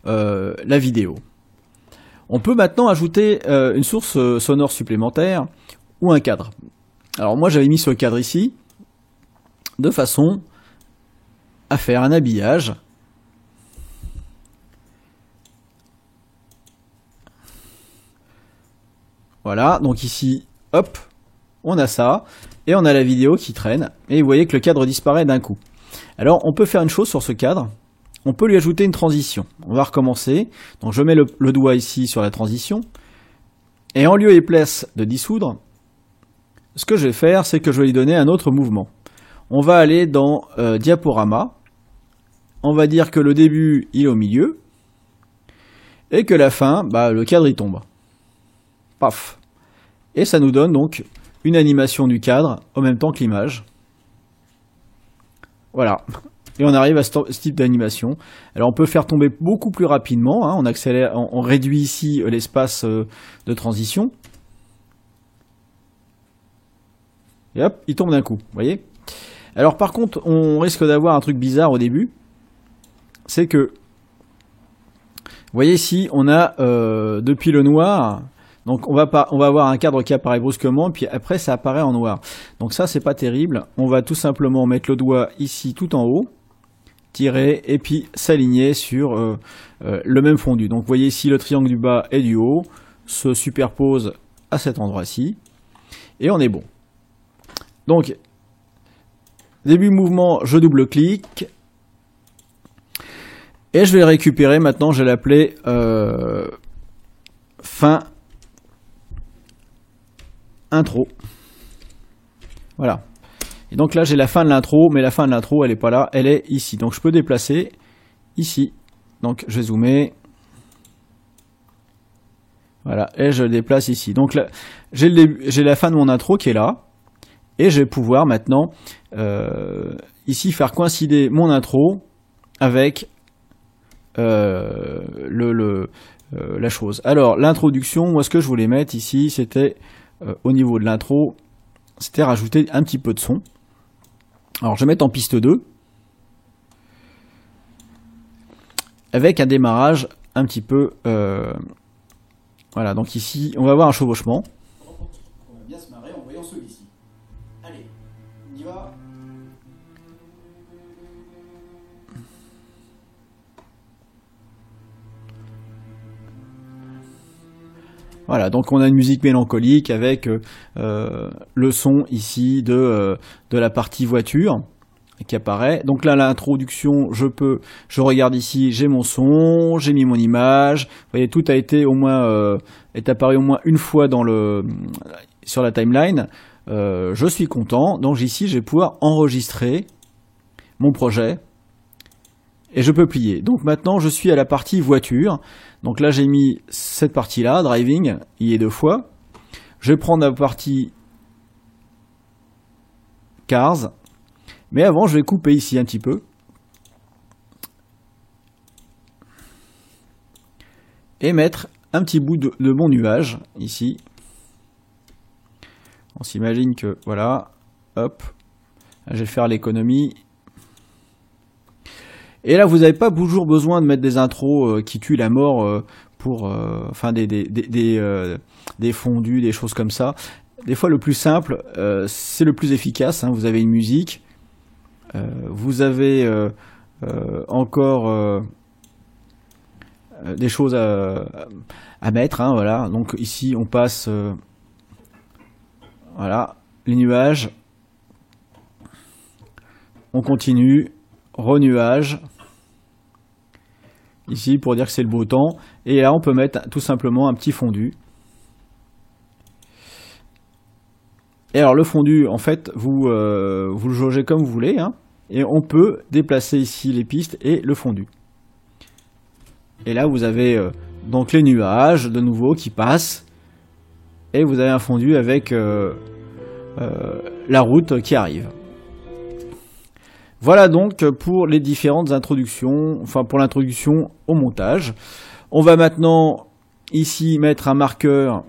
la vidéo. On peut maintenant ajouter une source sonore supplémentaire ou un cadre. Alors moi j'avais mis ce cadre ici de façon à faire un habillage. Voilà, donc ici, hop, on a ça, et on a la vidéo qui traîne, et vous voyez que le cadre disparaît d'un coup. Alors on peut faire une chose sur ce cadre, on peut lui ajouter une transition. On va recommencer, donc je mets le doigt ici sur la transition, et en lieu et place de dissoudre, ce que je vais faire, c'est que je vais lui donner un autre mouvement. On va aller dans diaporama, on va dire que le début il est au milieu, et que la fin, le cadre il tombe. Paf. Et ça nous donne donc une animation du cadre en même temps que l'image. Voilà. Et on arrive à ce type d'animation. Alors on peut faire tomber beaucoup plus rapidement, hein. On accélère, on réduit ici l'espace de transition. Et hop, il tombe d'un coup, vous voyez. Alors par contre, on risque d'avoir un truc bizarre au début. C'est que, vous voyez ici, on a depuis le noir, donc on va avoir un cadre qui apparaît brusquement, puis après ça apparaît en noir. Donc ça, c'est pas terrible. On va tout simplement mettre le doigt ici tout en haut, tirer, et puis s'aligner sur le même fondu. Donc vous voyez ici, le triangle du bas et du haut se superposent à cet endroit-ci, et on est bon. Donc, début mouvement, je double-clique, et je vais le récupérer. Maintenant, je vais l'appeler fin intro. Voilà. Et donc là, j'ai la fin de l'intro, mais la fin de l'intro, elle n'est pas là, elle est ici. Donc je peux déplacer ici. Donc je vais zoomer. Voilà, et je le déplace ici. Donc là, j'ai la fin de mon intro qui est là. Et je vais pouvoir maintenant ici faire coïncider mon intro avec la chose. Alors l'introduction, moi ce que je voulais mettre ici, c'était au niveau de l'intro, c'était rajouter un petit peu de son. Alors je vais mettre en piste 2 avec un démarrage un petit peu voilà, donc ici on va avoir un chevauchement. On va bien se marrer en voyant celui-ci. Allez, on y va. Voilà, donc on a une musique mélancolique avec le son ici de la partie voiture qui apparaît. Donc là, l'introduction, je regarde ici, j'ai mon son, j'ai mis mon image. Vous voyez, tout a été au moins est apparu au moins une fois sur la timeline. Je suis content. Donc ici, je vais pouvoir enregistrer mon projet et je peux plier. Donc maintenant, je suis à la partie voiture. Donc là, j'ai mis cette partie-là, driving, il y est 2 fois. Je vais prendre la partie cars. Mais avant, je vais couper ici un petit peu. Et mettre un petit bout de mon nuage, ici. On s'imagine que, voilà, hop, je vais faire l'économie. Et là, vous n'avez pas toujours besoin de mettre des intros qui tuent la mort pour enfin des fondus, des choses comme ça. Des fois, le plus simple, c'est le plus efficace. Hein. Vous avez une musique. Vous avez encore des choses à mettre, hein, voilà. Donc ici on passe voilà, les nuages, on continue, renuage ici pour dire que c'est le beau temps, et là on peut mettre tout simplement un petit fondu. Et alors le fondu, en fait, vous le jaugez comme vous voulez, hein, et on peut déplacer ici les pistes et le fondu. Et là vous avez donc les nuages de nouveau qui passent, et vous avez un fondu avec la route qui arrive. Voilà donc pour les différentes introductions, enfin pour l'introduction au montage. On va maintenant ici mettre un marqueur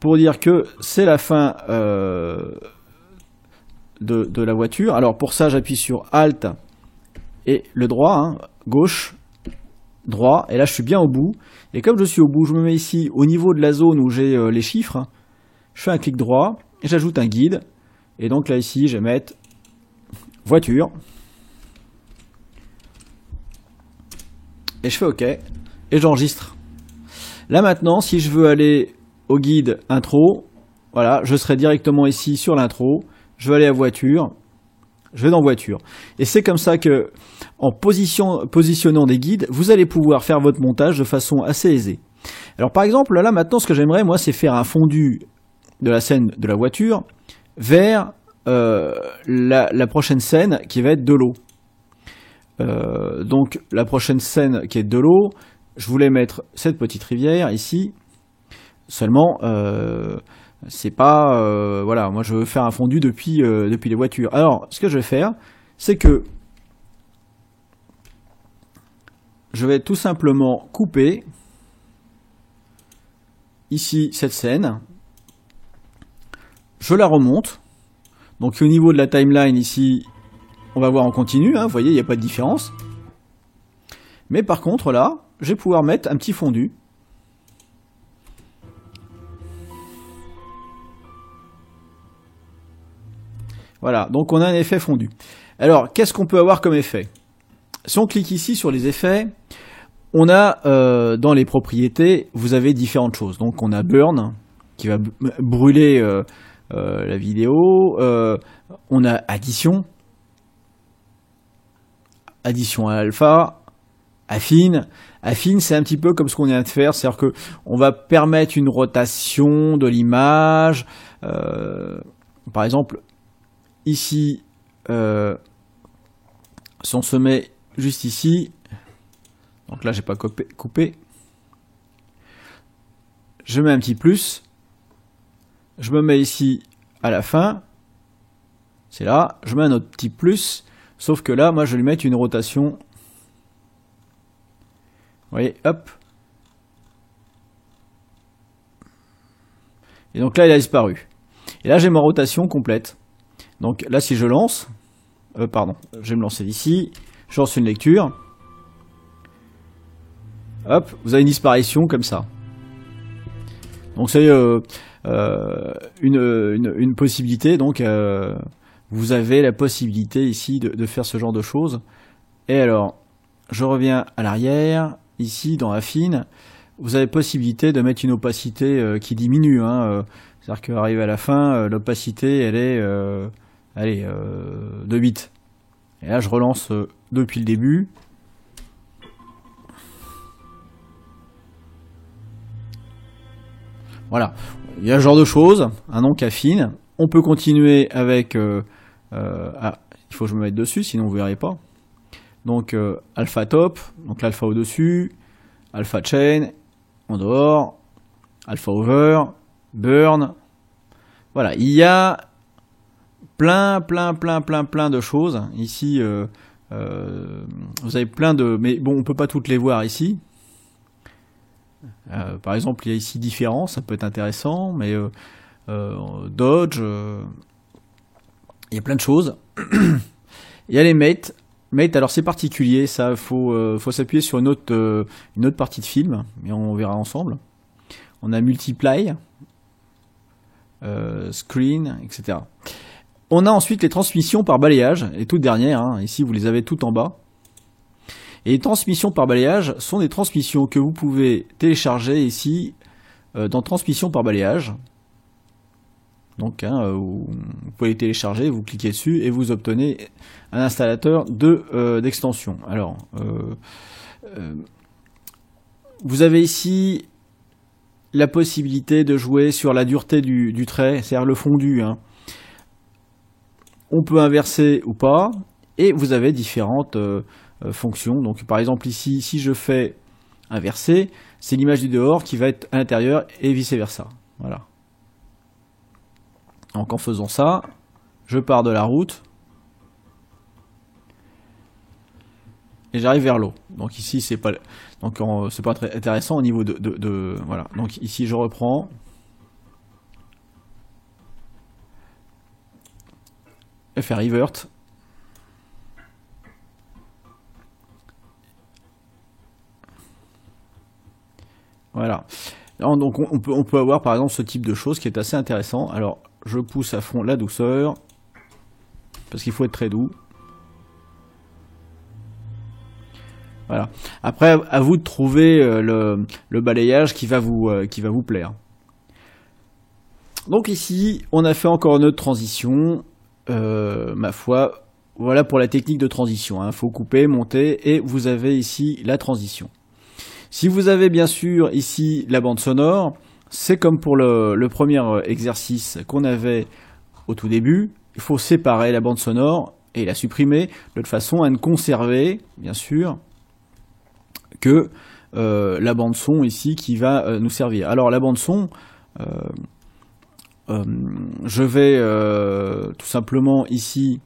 pour dire que c'est la fin de la voiture. Alors pour ça, j'appuie sur Alt et le droit, hein, gauche, droit, et là je suis bien au bout. Et comme je suis au bout, je me mets ici au niveau de la zone où j'ai les chiffres, je fais un clic droit et j'ajoute un guide. Et donc là ici, je vais mettre voiture. Et je fais OK et j'enregistre. Là maintenant, si je veux aller au guide intro, voilà, je serai directement ici sur l'intro, je vais aller à voiture, je vais dans voiture. Et c'est comme ça que, en positionnant des guides, vous allez pouvoir faire votre montage de façon assez aisée. Alors par exemple, là maintenant, ce que j'aimerais, moi, c'est faire un fondu de la scène de la voiture vers la prochaine scène qui va être de l'eau. Donc la prochaine scène qui est de l'eau, je voulais mettre cette petite rivière ici. Seulement, c'est pas voilà, moi je veux faire un fondu depuis les voitures. Alors, ce que je vais faire, c'est que je vais tout simplement couper ici cette scène. Je la remonte. Donc au niveau de la timeline ici, on va voir en continu, hein, vous voyez, il n'y a pas de différence. Mais par contre là, je vais pouvoir mettre un petit fondu. Voilà, donc on a un effet fondu. Alors, qu'est-ce qu'on peut avoir comme effet? Si on clique ici sur les effets, on a dans les propriétés, vous avez différentes choses. Donc on a Burn, qui va brûler la vidéo. On a Addition. Addition à l'alpha. Affine. Affine, c'est un petit peu comme ce qu'on vient de faire, c'est-à-dire que on va permettre une rotation de l'image. Par exemple, ici, si on se met juste ici, Donc là, j'ai pas coupé. Je mets un petit plus. Je me mets ici à la fin. C'est là. Je mets un autre petit plus. Sauf que là, moi, je vais lui mettre une rotation. Vous voyez, hop. Et donc là, il a disparu. Et là, j'ai ma rotation complète. Donc là, si je lance, pardon, je vais me lancer d'ici. Je lance une lecture. Hop, vous avez une disparition comme ça. Donc c'est une possibilité. Donc vous avez la possibilité ici de faire ce genre de choses. Et alors, je reviens à l'arrière. Ici, dans Affine, vous avez possibilité de mettre une opacité qui diminue. C'est-à-dire qu'arrivé à la fin, l'opacité, elle est, de 8. Et là, je relance depuis le début. Voilà, il y a ce genre de choses, donc Affine. On peut continuer avec... il faut que je me mette dessus, sinon vous ne verrez pas. Donc alpha top, donc l'alpha au-dessus, alpha chain, en dehors, alpha over, burn. Voilà, il y a plein de choses. Ici, vous avez plein de... Mais bon, on ne peut pas toutes les voir ici. Par exemple, il y a ici différents, ça peut être intéressant, mais Dodge, il y a plein de choses. Il y a les mates. Mate, alors c'est particulier, ça faut s'appuyer sur une autre partie de film, mais on verra ensemble. On a multiply, screen, etc. On a ensuite les transmissions par balayage, les toutes dernières, ici vous les avez toutes en bas. Et les transmissions par balayage sont des transmissions que vous pouvez télécharger ici dans transmission par balayage. Donc vous pouvez les télécharger, vous cliquez dessus et vous obtenez un installateur d'extension. Alors vous avez ici la possibilité de jouer sur la dureté du trait, c'est-à-dire le fondu. On peut inverser ou pas, et vous avez différentes fonctions. Donc par exemple ici, si je fais inverser, c'est l'image du dehors qui va être à l'intérieur et vice versa. Voilà. Donc en faisant ça, je pars de la route et j'arrive vers l'eau. Donc ici c'est pas très intéressant au niveau de voilà. Donc ici je reprends et faire revert. Voilà. Donc on peut avoir par exemple ce type de choses qui est assez intéressant. Alors je pousse à fond la douceur parce qu'il faut être très doux. Voilà. Après à vous de trouver le balayage qui va vous plaire. Donc ici on a fait encore une autre transition. Ma foi, voilà pour la technique de transition. Faut couper, monter et vous avez ici la transition. Si vous avez bien sûr ici la bande sonore, c'est comme pour le premier exercice qu'on avait au tout début. Il faut séparer la bande sonore et la supprimer de façon à ne conserver, bien sûr, que la bande son ici qui va nous servir. Alors la bande son, je vais tout simplement ici,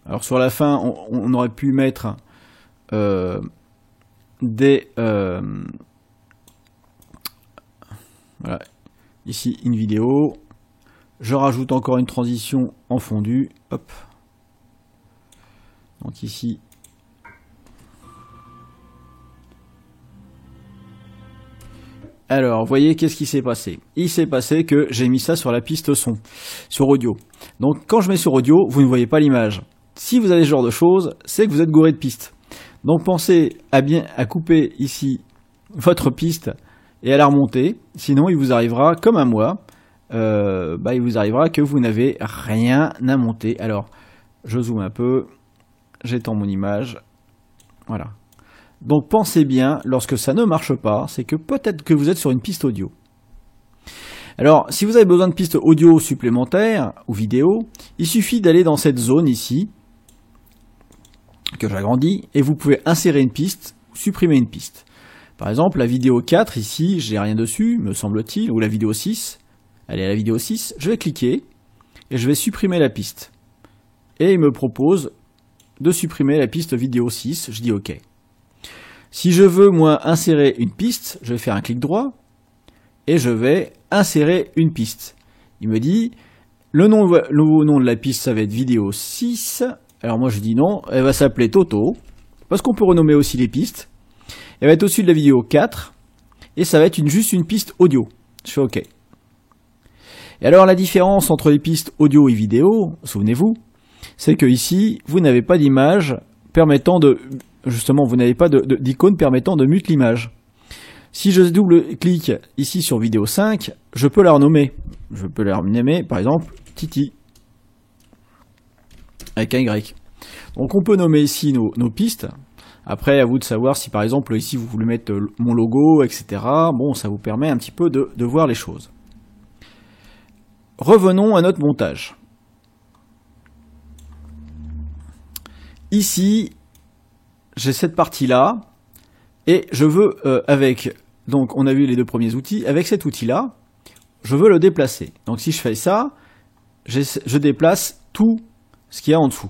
alors sur la fin on aurait pu mettre voilà, ici une vidéo, je rajoute encore une transition en fondu, hop, donc ici alors vous voyez qu'est-ce qui s'est passé. Il s'est passé que j'ai mis ça sur la piste son, sur audio. Donc quand je mets sur audio, vous ne voyez pas l'image. Si vous avez ce genre de choses, c'est que vous êtes gouré de pistes. Donc pensez à couper ici votre piste et à la remonter, sinon il vous arrivera comme à moi, il vous arrivera que vous n'avez rien à monter. Alors je zoome un peu, j'étends mon image, voilà. Donc pensez bien, lorsque ça ne marche pas, c'est que peut-être que vous êtes sur une piste audio. Alors si vous avez besoin de pistes audio supplémentaires ou vidéo, il suffit d'aller dans cette zone ici, que j'agrandis, et vous pouvez insérer une piste, ou supprimer une piste. Par exemple, la vidéo 4, ici, j'ai rien dessus, me semble-t-il, ou la vidéo 6, allez à la vidéo 6, je vais cliquer, et je vais supprimer la piste. Et il me propose de supprimer la piste vidéo 6, je dis OK. Si je veux, moi, insérer une piste, je vais faire un clic droit, et je vais insérer une piste. Il me dit, le nouveau nom de la piste, ça va être vidéo 6. Alors moi je dis non, elle va s'appeler Toto, parce qu'on peut renommer aussi les pistes. Elle va être au-dessus de la vidéo 4, et ça va être juste une piste audio. Je fais OK. Et alors la différence entre les pistes audio et vidéo, souvenez-vous, c'est que ici, vous n'avez pas d'image permettant de... Justement, vous n'avez pas d'icône permettant de mute l'image. Si je double-clique ici sur vidéo 5, je peux la renommer. Je peux la renommer, par exemple, Titi. Avec un Y. Donc on peut nommer ici nos pistes. Après, à vous de savoir si par exemple ici vous voulez mettre mon logo, etc. Bon, ça vous permet un petit peu de voir les choses. Revenons à notre montage. Ici, j'ai cette partie-là, et je veux, donc on a vu les deux premiers outils, avec cet outil-là, je veux le déplacer. Donc si je fais ça, je déplace tout ce qu'il y a en dessous.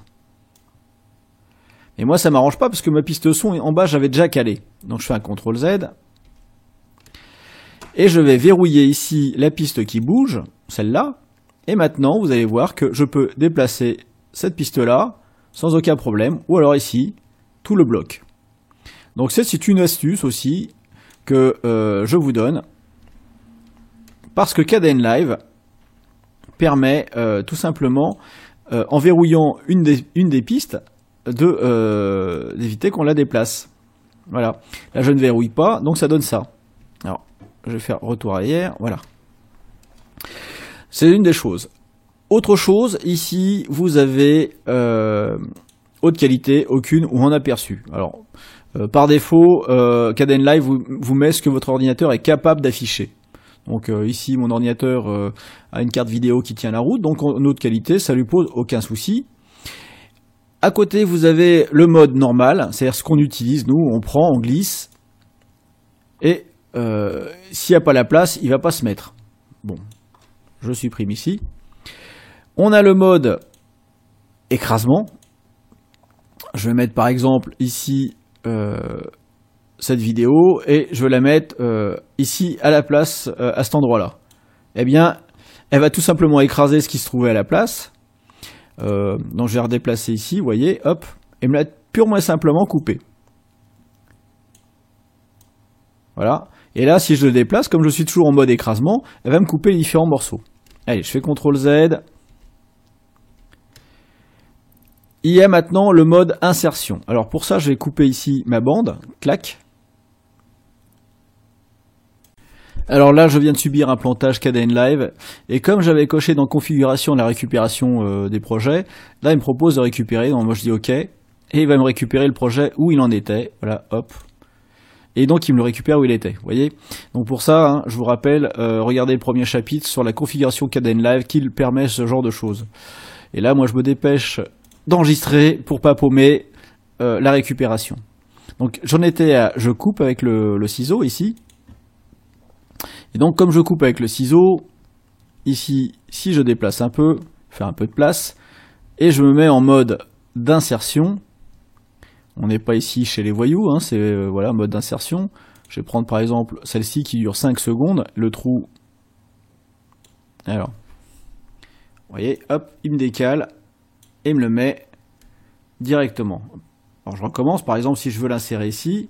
Et moi ça m'arrange pas parce que ma piste son en bas j'avais déjà calé. Donc je fais un CTRL Z, et je vais verrouiller ici la piste qui bouge, celle-là, et maintenant vous allez voir que je peux déplacer cette piste-là sans aucun problème, ou alors ici, tout le bloc. Donc c'est une astuce aussi que je vous donne, parce que Kdenlive permet tout simplement, en verrouillant une des pistes, d'éviter qu'on la déplace. Voilà. Là je ne verrouille pas, donc ça donne ça. Alors, je vais faire retour arrière, voilà. C'est une des choses. Autre chose, ici, vous avez haute qualité, aucune ou en aperçu. Alors, par défaut, Kdenlive vous met ce que votre ordinateur est capable d'afficher. Donc ici, mon ordinateur a une carte vidéo qui tient la route, donc en haute qualité, ça lui pose aucun souci. À côté, vous avez le mode normal, c'est-à-dire ce qu'on utilise, nous, on prend, on glisse, et s'il n'y a pas la place, il ne va pas se mettre. Bon, je supprime ici. On a le mode écrasement. Je vais mettre par exemple ici cette vidéo et je vais la mettre ici à la place, à cet endroit-là. Eh bien, elle va tout simplement écraser ce qui se trouvait à la place. Donc je vais redéplacer ici, vous voyez, hop, et me la purement et simplement couper. Voilà. Et là, si je le déplace, comme je suis toujours en mode écrasement, elle va me couper les différents morceaux. Allez, je fais CTRL Z. Il y a maintenant le mode insertion. Alors pour ça, je vais couper ici ma bande. Clac. Alors là, je viens de subir un plantage Kdenlive. Et comme j'avais coché dans configuration la récupération des projets, là, il me propose de récupérer. Donc moi, je dis OK. Et il va me récupérer le projet où il en était. Voilà, hop. Et donc, il me le récupère où il était. Vous voyez. Donc pour ça, hein, je vous rappelle, regardez le premier chapitre sur la configuration Kdenlive qui permet ce genre de choses. Et là, moi, je me dépêche d'enregistrer pour pas paumer la récupération. Donc j'en étais à je coupe avec le ciseau ici. Et donc comme je coupe avec le ciseau, ici, si je déplace un peu, faire un peu de place, et je me mets en mode d'insertion. On n'est pas ici chez les voyous, hein, c'est voilà, mode d'insertion. Je vais prendre par exemple celle-ci qui dure 5 secondes, le trou. Alors, vous voyez, hop, il me décale. Et me le met directement. Alors je recommence, par exemple si je veux l'insérer ici,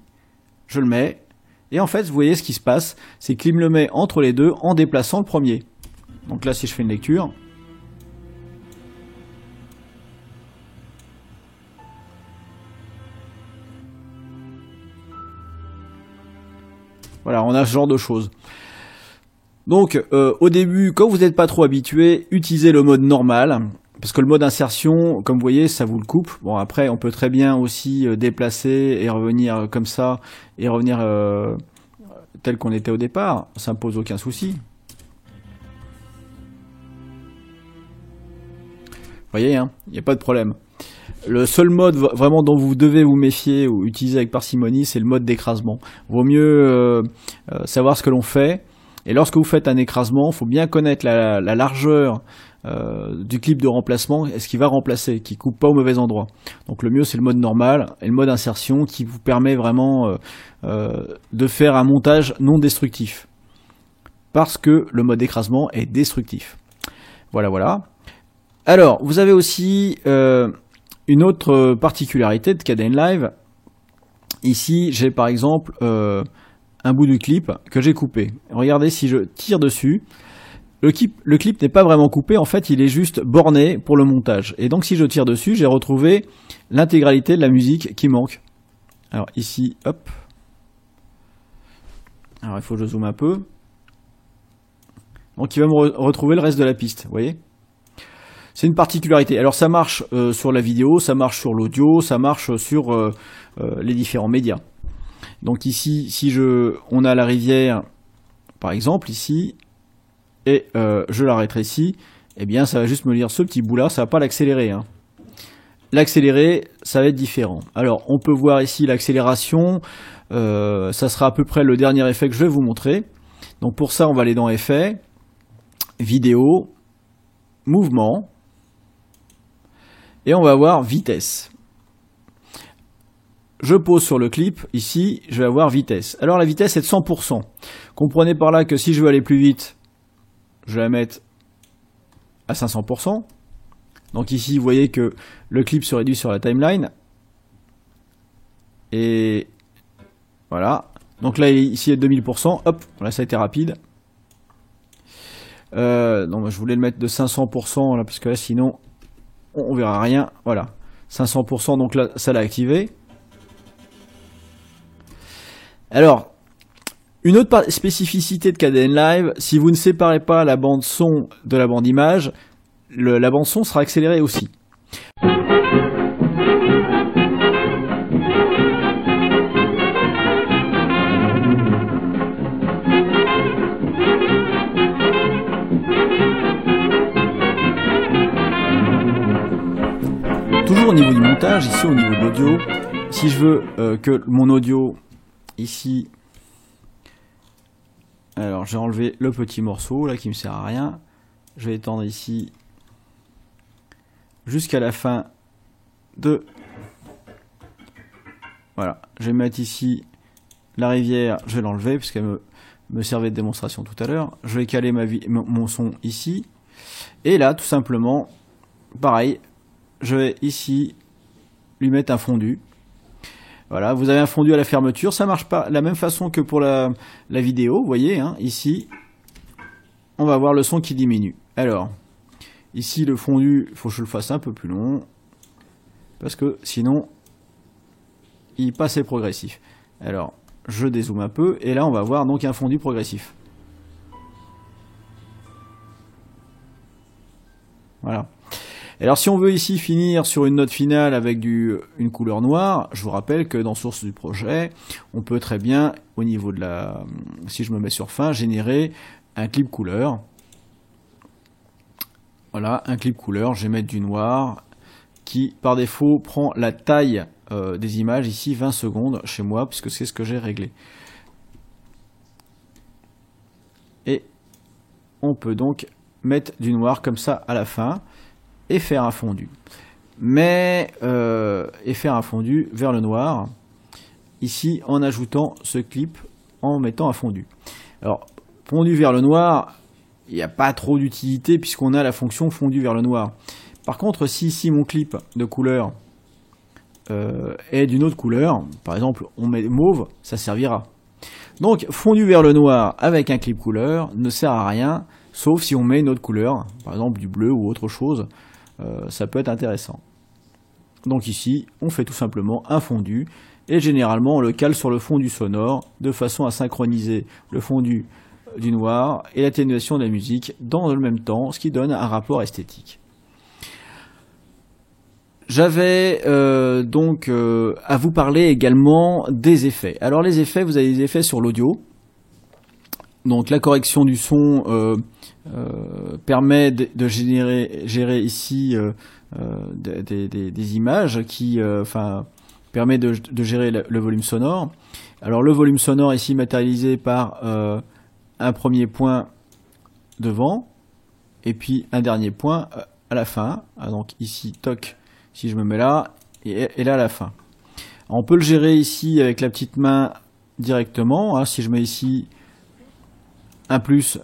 je le mets, et en fait vous voyez ce qui se passe, c'est qu'il me le met entre les deux en déplaçant le premier. Donc là si je fais une lecture, voilà, on a ce genre de choses. Donc au début, quand vous n'êtes pas trop habitué, utilisez le mode normal. Parce que le mode insertion, comme vous voyez, ça vous le coupe. Bon, après, on peut très bien aussi déplacer et revenir comme ça, et revenir tel qu'on était au départ. Ça ne me pose aucun souci. Vous voyez, hein, il n'y a pas de problème. Le seul mode vraiment dont vous devez vous méfier ou utiliser avec parcimonie, c'est le mode d'écrasement. Vaut mieux savoir ce que l'on fait. Et lorsque vous faites un écrasement, il faut bien connaître la largeur du clip de remplacement et ce qui va remplacer, qui coupe pas au mauvais endroit. Donc le mieux, c'est le mode normal et le mode insertion qui vous permet vraiment de faire un montage non destructif. Parce que le mode écrasement est destructif. Voilà, voilà. Alors, vous avez aussi une autre particularité de Kdenlive. Ici, j'ai par exemple un bout du clip que j'ai coupé. Regardez, si je tire dessus, le clip n'est pas vraiment coupé, en fait, il est juste borné pour le montage. Et donc, si je tire dessus, j'ai retrouvé l'intégralité de la musique qui manque. Alors ici, hop. Alors, il faut que je zoome un peu. Donc, il va me retrouver le reste de la piste, vous voyez ? C'est une particularité. Alors ça marche sur la vidéo, ça marche sur l'audio, ça marche sur les différents médias. Donc ici, si on a la rivière, par exemple, ici, et je la rétrécis, eh bien ça va juste me lire ce petit bout-là, ça va pas l'accélérer. Hein. L'accélérer, ça va être différent. Alors on peut voir ici l'accélération, ça sera à peu près le dernier effet que je vais vous montrer. Donc pour ça, on va aller dans Effets, Vidéo, Mouvement, et on va avoir vitesse. Je pose sur le clip, ici, je vais avoir vitesse. Alors la vitesse est de 100%. Comprenez par là que si je veux aller plus vite, je vais la mettre à 500%. Donc ici, vous voyez que le clip se réduit sur la timeline. Et voilà. Donc là, ici, il est 2000%. Hop, là, ça a été rapide. Non, je voulais le mettre de 500%, là, parce que là, sinon... on verra rien, voilà, 500%, donc là, ça l'a activé. Alors, une autre spécificité de Kdenlive, si vous ne séparez pas la bande son de la bande image, la bande son sera accélérée aussi. Toujours au niveau du montage, ici au niveau de l'audio, si je veux que mon audio, ici, alors j'ai enlevé le petit morceau là qui me sert à rien, je vais étendre ici jusqu'à la fin de, voilà, je vais mettre ici la rivière, je vais l'enlever puisqu'elle me servait de démonstration tout à l'heure, je vais caler mon son ici, et là tout simplement, pareil, je vais ici lui mettre un fondu. Voilà, vous avez un fondu à la fermeture. Ça marche pas de la même façon que pour la vidéo. Vous voyez, hein, ici, on va voir le son qui diminue. Alors, ici, le fondu, il faut que je le fasse un peu plus long. Parce que sinon, il passe progressif. Alors, je dézoome un peu. Et là, on va voir donc un fondu progressif. Voilà. Alors si on veut ici finir sur une note finale avec une couleur noire, je vous rappelle que dans source du projet, on peut très bien, au niveau de la, si je me mets sur fin, générer un clip couleur. Voilà, un clip couleur, je vais mettre du noir, qui par défaut prend la taille des images, ici 20 secondes chez moi, puisque c'est ce que j'ai réglé. Et on peut donc mettre du noir comme ça à la fin, et faire un fondu. Mais, et faire un fondu vers le noir, ici en ajoutant ce clip, en mettant un fondu. Alors, fondu vers le noir, il n'y a pas trop d'utilité puisqu'on a la fonction fondu vers le noir. Par contre, si ici mon clip de couleur est d'une autre couleur, par exemple on met mauve, ça servira. Donc fondu vers le noir avec un clip couleur ne sert à rien, sauf si on met une autre couleur, par exemple du bleu ou autre chose, ça peut être intéressant. Donc ici, on fait tout simplement un fondu, et généralement on le cale sur le fondu sonore, de façon à synchroniser le fondu du noir et l'atténuation de la musique dans le même temps, ce qui donne un rapport esthétique. J'avais donc à vous parler également des effets. Alors les effets, vous avez des effets sur l'audio. Donc la correction du son permet de gérer ici des images qui permet de gérer le volume sonore. Alors le volume sonore ici matérialisé par un premier point devant et puis un dernier point à la fin. Donc ici, toc, si je me mets là et là à la fin. On peut le gérer ici avec la petite main directement. Si je mets ici un plus,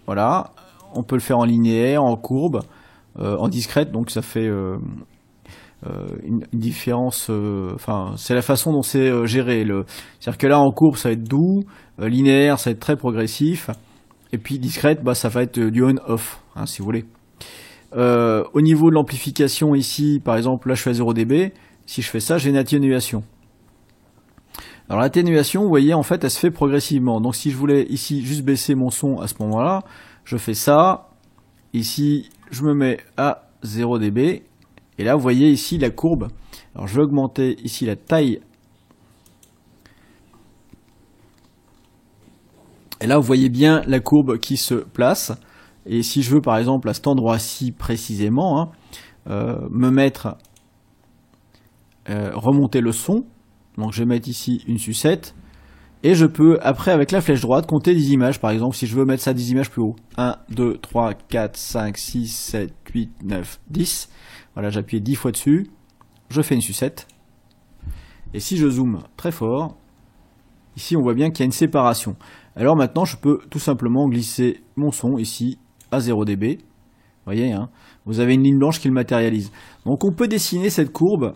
voilà, on peut le faire en linéaire, en courbe, en discrète, donc ça fait une différence. C'est la façon dont c'est géré. C'est-à-dire que là en courbe ça va être doux, linéaire ça va être très progressif, et puis discrète ça va être du on-off, si vous voulez. Au niveau de l'amplification ici, par exemple là je suis à 0 dB, si je fais ça j'ai une atténuation. Alors l'atténuation, vous voyez, en fait elle se fait progressivement. Donc si je voulais ici juste baisser mon son à ce moment-là, je fais ça, ici je me mets à 0 dB, et là vous voyez ici la courbe. Alors je vais augmenter ici la taille, et là vous voyez bien la courbe qui se place. Et si je veux par exemple à cet endroit-ci précisément me mettre remonter le son, donc je vais mettre ici une sucette, et je peux après avec la flèche droite compter des images. Par exemple si je veux mettre ça 10 images plus haut, 1, 2, 3, 4, 5, 6, 7, 8, 9, 10, voilà, j'appuie 10 fois dessus, je fais une sucette, et si je zoome très fort, ici on voit bien qu'il y a une séparation. Alors maintenant je peux tout simplement glisser mon son ici à 0 dB, vous voyez, vous avez une ligne blanche qui le matérialise. Donc on peut dessiner cette courbe,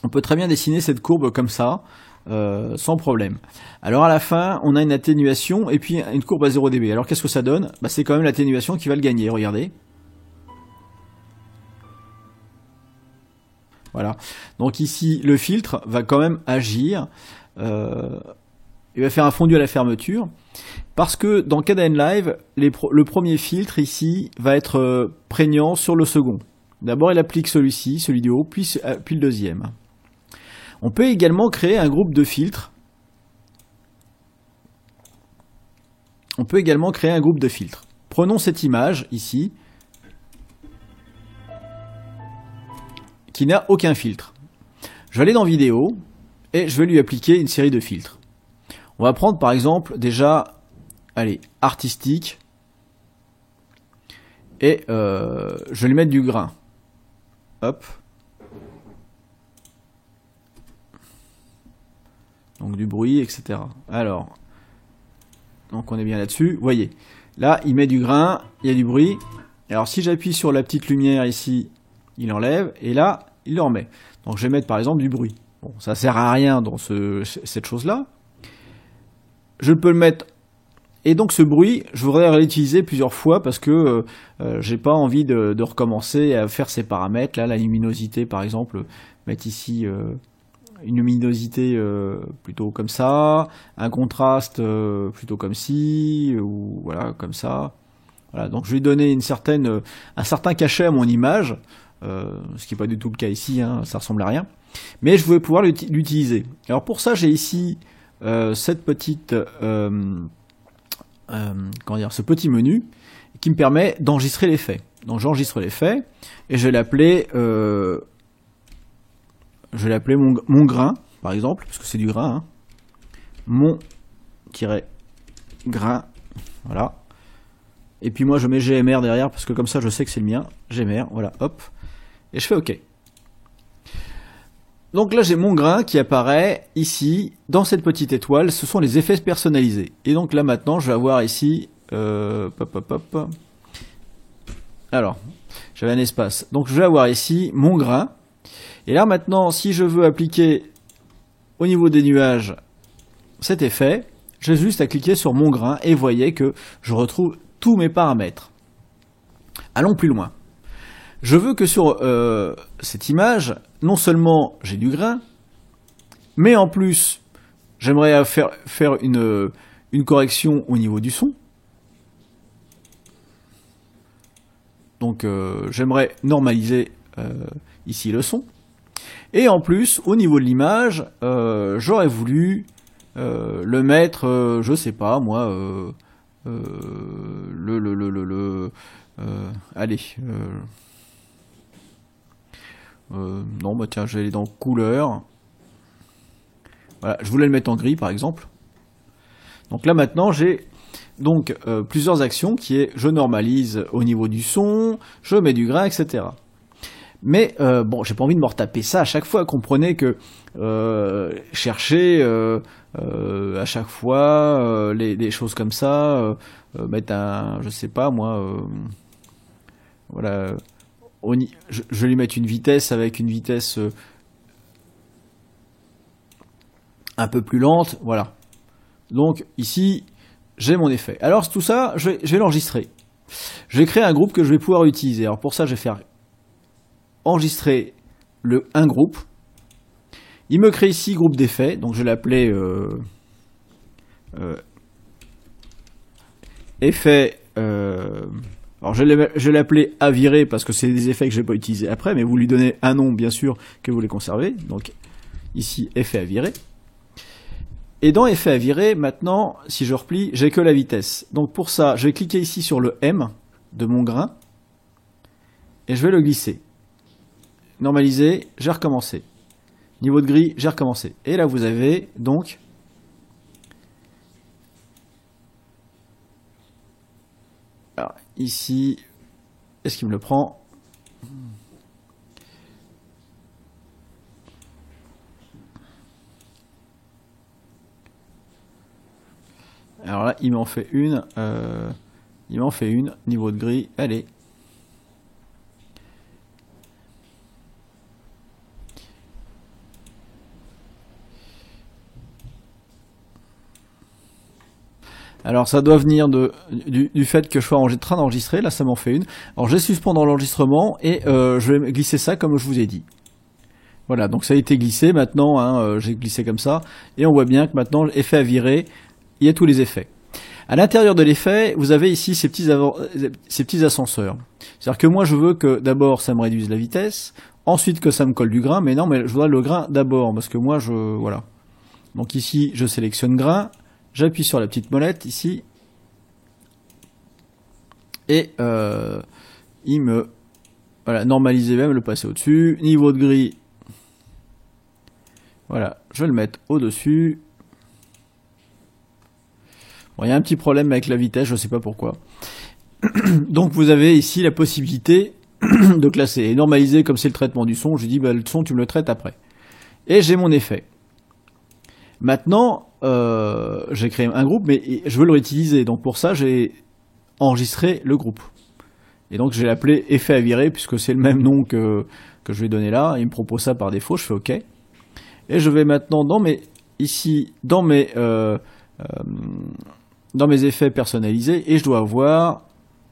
on peut très bien dessiner cette courbe comme ça, sans problème. Alors à la fin, on a une atténuation et puis une courbe à 0 dB. Alors qu'est-ce que ça donne? C'est quand même l'atténuation qui va le gagner, regardez. Voilà. Donc ici, le filtre va quand même agir. Il va faire un fondu à la fermeture. Parce que dans KDN Live, le premier filtre ici va être prégnant sur le second. D'abord, il applique celui-ci, celui du haut, puis le deuxième. On peut également créer un groupe de filtres. Prenons cette image ici, qui n'a aucun filtre. Je vais aller dans vidéo et je vais lui appliquer une série de filtres. On va prendre par exemple déjà, allez, artistique, et je vais lui mettre du grain. Hop. Donc du bruit, etc. Alors, donc on est bien là-dessus. Vous voyez, là il met du grain, il y a du bruit. Alors si j'appuie sur la petite lumière ici, il enlève, et là il le remet. Donc je vais mettre par exemple du bruit. Bon, ça sert à rien dans cette chose-là. Je peux le mettre. Et donc ce bruit, je voudrais réutiliser plusieurs fois parce que j'ai pas envie de recommencer à faire ces paramètres. Là, la luminosité par exemple, mettre ici une luminosité plutôt comme ça, un contraste plutôt comme ci, ou voilà, comme ça. Voilà, donc je vais donner un certain cachet à mon image, ce qui n'est pas du tout le cas ici, ça ressemble à rien. Mais je vais pouvoir l'utiliser. Alors pour ça, j'ai ici cette petite... ce petit menu qui me permet d'enregistrer l'effet. Donc j'enregistre l'effet et je vais l'appeler mon grain par exemple, parce que c'est du grain, mon-grain, voilà. Et puis moi je mets GMR derrière parce que comme ça je sais que c'est le mien, GMR, voilà, hop, et je fais OK. Donc là j'ai mon grain qui apparaît ici dans cette petite étoile, ce sont les effets personnalisés. Et donc là maintenant je vais avoir ici, alors j'avais un espace, donc je vais avoir ici mon grain. Et là maintenant si je veux appliquer au niveau des nuages cet effet, j'ai juste à cliquer sur mon grain et vous voyez que je retrouve tous mes paramètres. Allons plus loin. Je veux que sur cette image, non seulement j'ai du grain, mais en plus, j'aimerais faire une correction au niveau du son. Donc j'aimerais normaliser ici le son. Et en plus, au niveau de l'image, j'aurais voulu le mettre, je sais pas moi, allez. Non, bah tiens, je vais aller dans couleur. Voilà, je voulais le mettre en gris par exemple. Donc là maintenant j'ai donc plusieurs actions qui est je normalise au niveau du son, je mets du grain, etc. Mais bon, j'ai pas envie de me retaper ça à chaque fois. Comprenez que chercher à chaque fois les choses comme ça, mettre un, je sais pas moi, voilà, je vais lui mettre une vitesse avec une vitesse un peu plus lente, voilà. Donc ici, j'ai mon effet. Alors tout ça, je vais l'enregistrer. Je vais créer un groupe que je vais pouvoir utiliser. Alors pour ça, je vais faire enregistrer un groupe. Il me crée ici groupe d'effets, donc je vais l'appeler effet. Alors je vais l'appeler à virer parce que c'est des effets que je vais pas utiliser après, mais vous lui donnez un nom bien sûr que vous les conservez. Donc ici effet à virer. Et dans effet à virer, maintenant, si je replie, j'ai que la vitesse. Donc pour ça, je vais cliquer ici sur le M de mon grain et je vais le glisser. Normaliser, j'ai recommencé. Niveau de gris, j'ai recommencé. Et là, vous avez donc alors, ici, est-ce qu'il me le prend? Alors là, il m'en fait une. Niveau de gris, allez. Alors ça doit venir du fait que je sois en train d'enregistrer, là ça m'en fait une. Alors je vais suspendre l'enregistrement et je vais glisser ça comme je vous ai dit. Voilà, donc ça a été glissé maintenant, hein, j'ai glissé comme ça, et on voit bien que maintenant l'effet à virer, il y a tous les effets. À l'intérieur de l'effet, vous avez ici ces petits ascenseurs. C'est-à-dire que moi je veux que d'abord ça me réduise la vitesse, ensuite que ça me colle du grain, mais non, mais je voudrais le grain d'abord, parce que moi voilà. Donc ici je sélectionne grain, j'appuie sur la petite molette ici, et il me... Voilà, normaliser même, le passer au-dessus. Niveau de gris, voilà, je vais le mettre au-dessus. Bon, il y a un petit problème avec la vitesse, je ne sais pas pourquoi. Donc vous avez ici la possibilité de classer. Et normaliser, comme c'est le traitement du son, je dis bah, le son tu me le traites après. Et j'ai mon effet. Maintenant, j'ai créé un groupe, mais je veux le réutiliser. Donc pour ça, j'ai enregistré le groupe. Et donc je vais l'appeler effet à virer, puisque c'est le même nom que je vais donner là. Il me propose ça par défaut, je fais OK. Et je vais maintenant dans mes effets personnalisés, et je dois avoir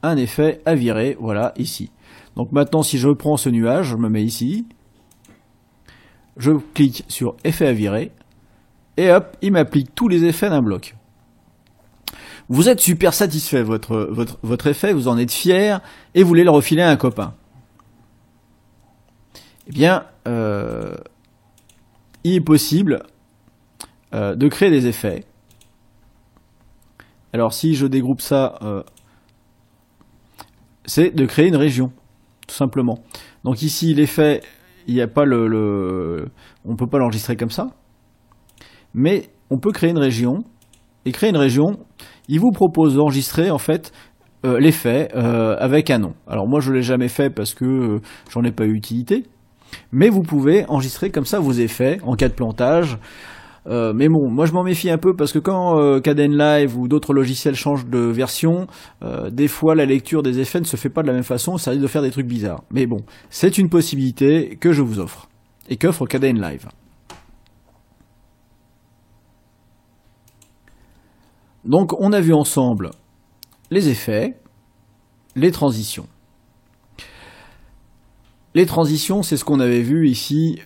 un effet à virer, voilà, ici. Donc maintenant, si je prends ce nuage, je me mets ici, je clique sur effet à virer, et hop, il m'applique tous les effets d'un bloc. Vous êtes super satisfait de votre effet, vous en êtes fier, et vous voulez le refiler à un copain. Eh bien, il est possible de créer des effets. Alors si je dégroupe ça, c'est de créer une région, tout simplement. Donc ici, l'effet, il n'y a pas on peut pas l'enregistrer comme ça, mais on peut créer une région. Et créer une région, il vous propose d'enregistrer en fait l'effet avec un nom. Alors moi je l'ai jamais fait parce que j'en ai pas eu utilité, mais vous pouvez enregistrer comme ça vos effets en cas de plantage. Mais bon, moi je m'en méfie un peu parce que quand Kdenlive ou d'autres logiciels changent de version, des fois la lecture des effets ne se fait pas de la même façon, ça risque de faire des trucs bizarres. Mais bon, c'est une possibilité que je vous offre et qu'offre Kdenlive. Donc on a vu ensemble les effets, les transitions. Les transitions, c'est ce qu'on avait vu ici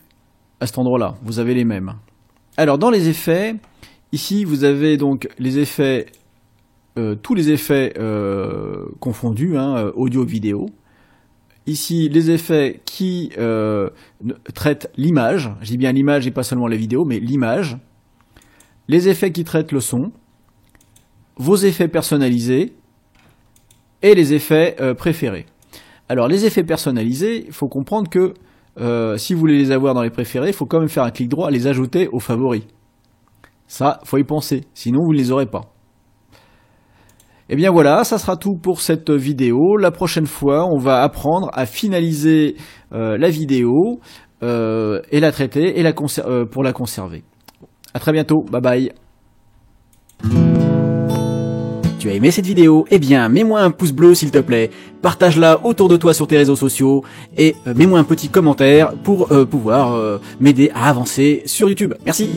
à cet endroit-là. Vous avez les mêmes. Alors dans les effets, ici vous avez donc les effets, tous les effets confondus, hein, audio, vidéo. Ici les effets qui traitent l'image, je dis bien l'image et pas seulement la vidéo, mais l'image. Les effets qui traitent le son, vos effets personnalisés et les effets préférés. Alors les effets personnalisés, il faut comprendre que si vous voulez les avoir dans les préférés, il faut quand même faire un clic droit, les ajouter aux favoris. Ça, faut y penser, sinon vous ne les aurez pas. Et bien voilà, ça sera tout pour cette vidéo. La prochaine fois, on va apprendre à finaliser la vidéo et la traiter et pour la conserver. À très bientôt, bye bye. Tu as aimé cette vidéo? Eh bien, mets-moi un pouce bleu s'il te plaît, partage-la autour de toi sur tes réseaux sociaux et mets-moi un petit commentaire pour pouvoir m'aider à avancer sur YouTube. Merci.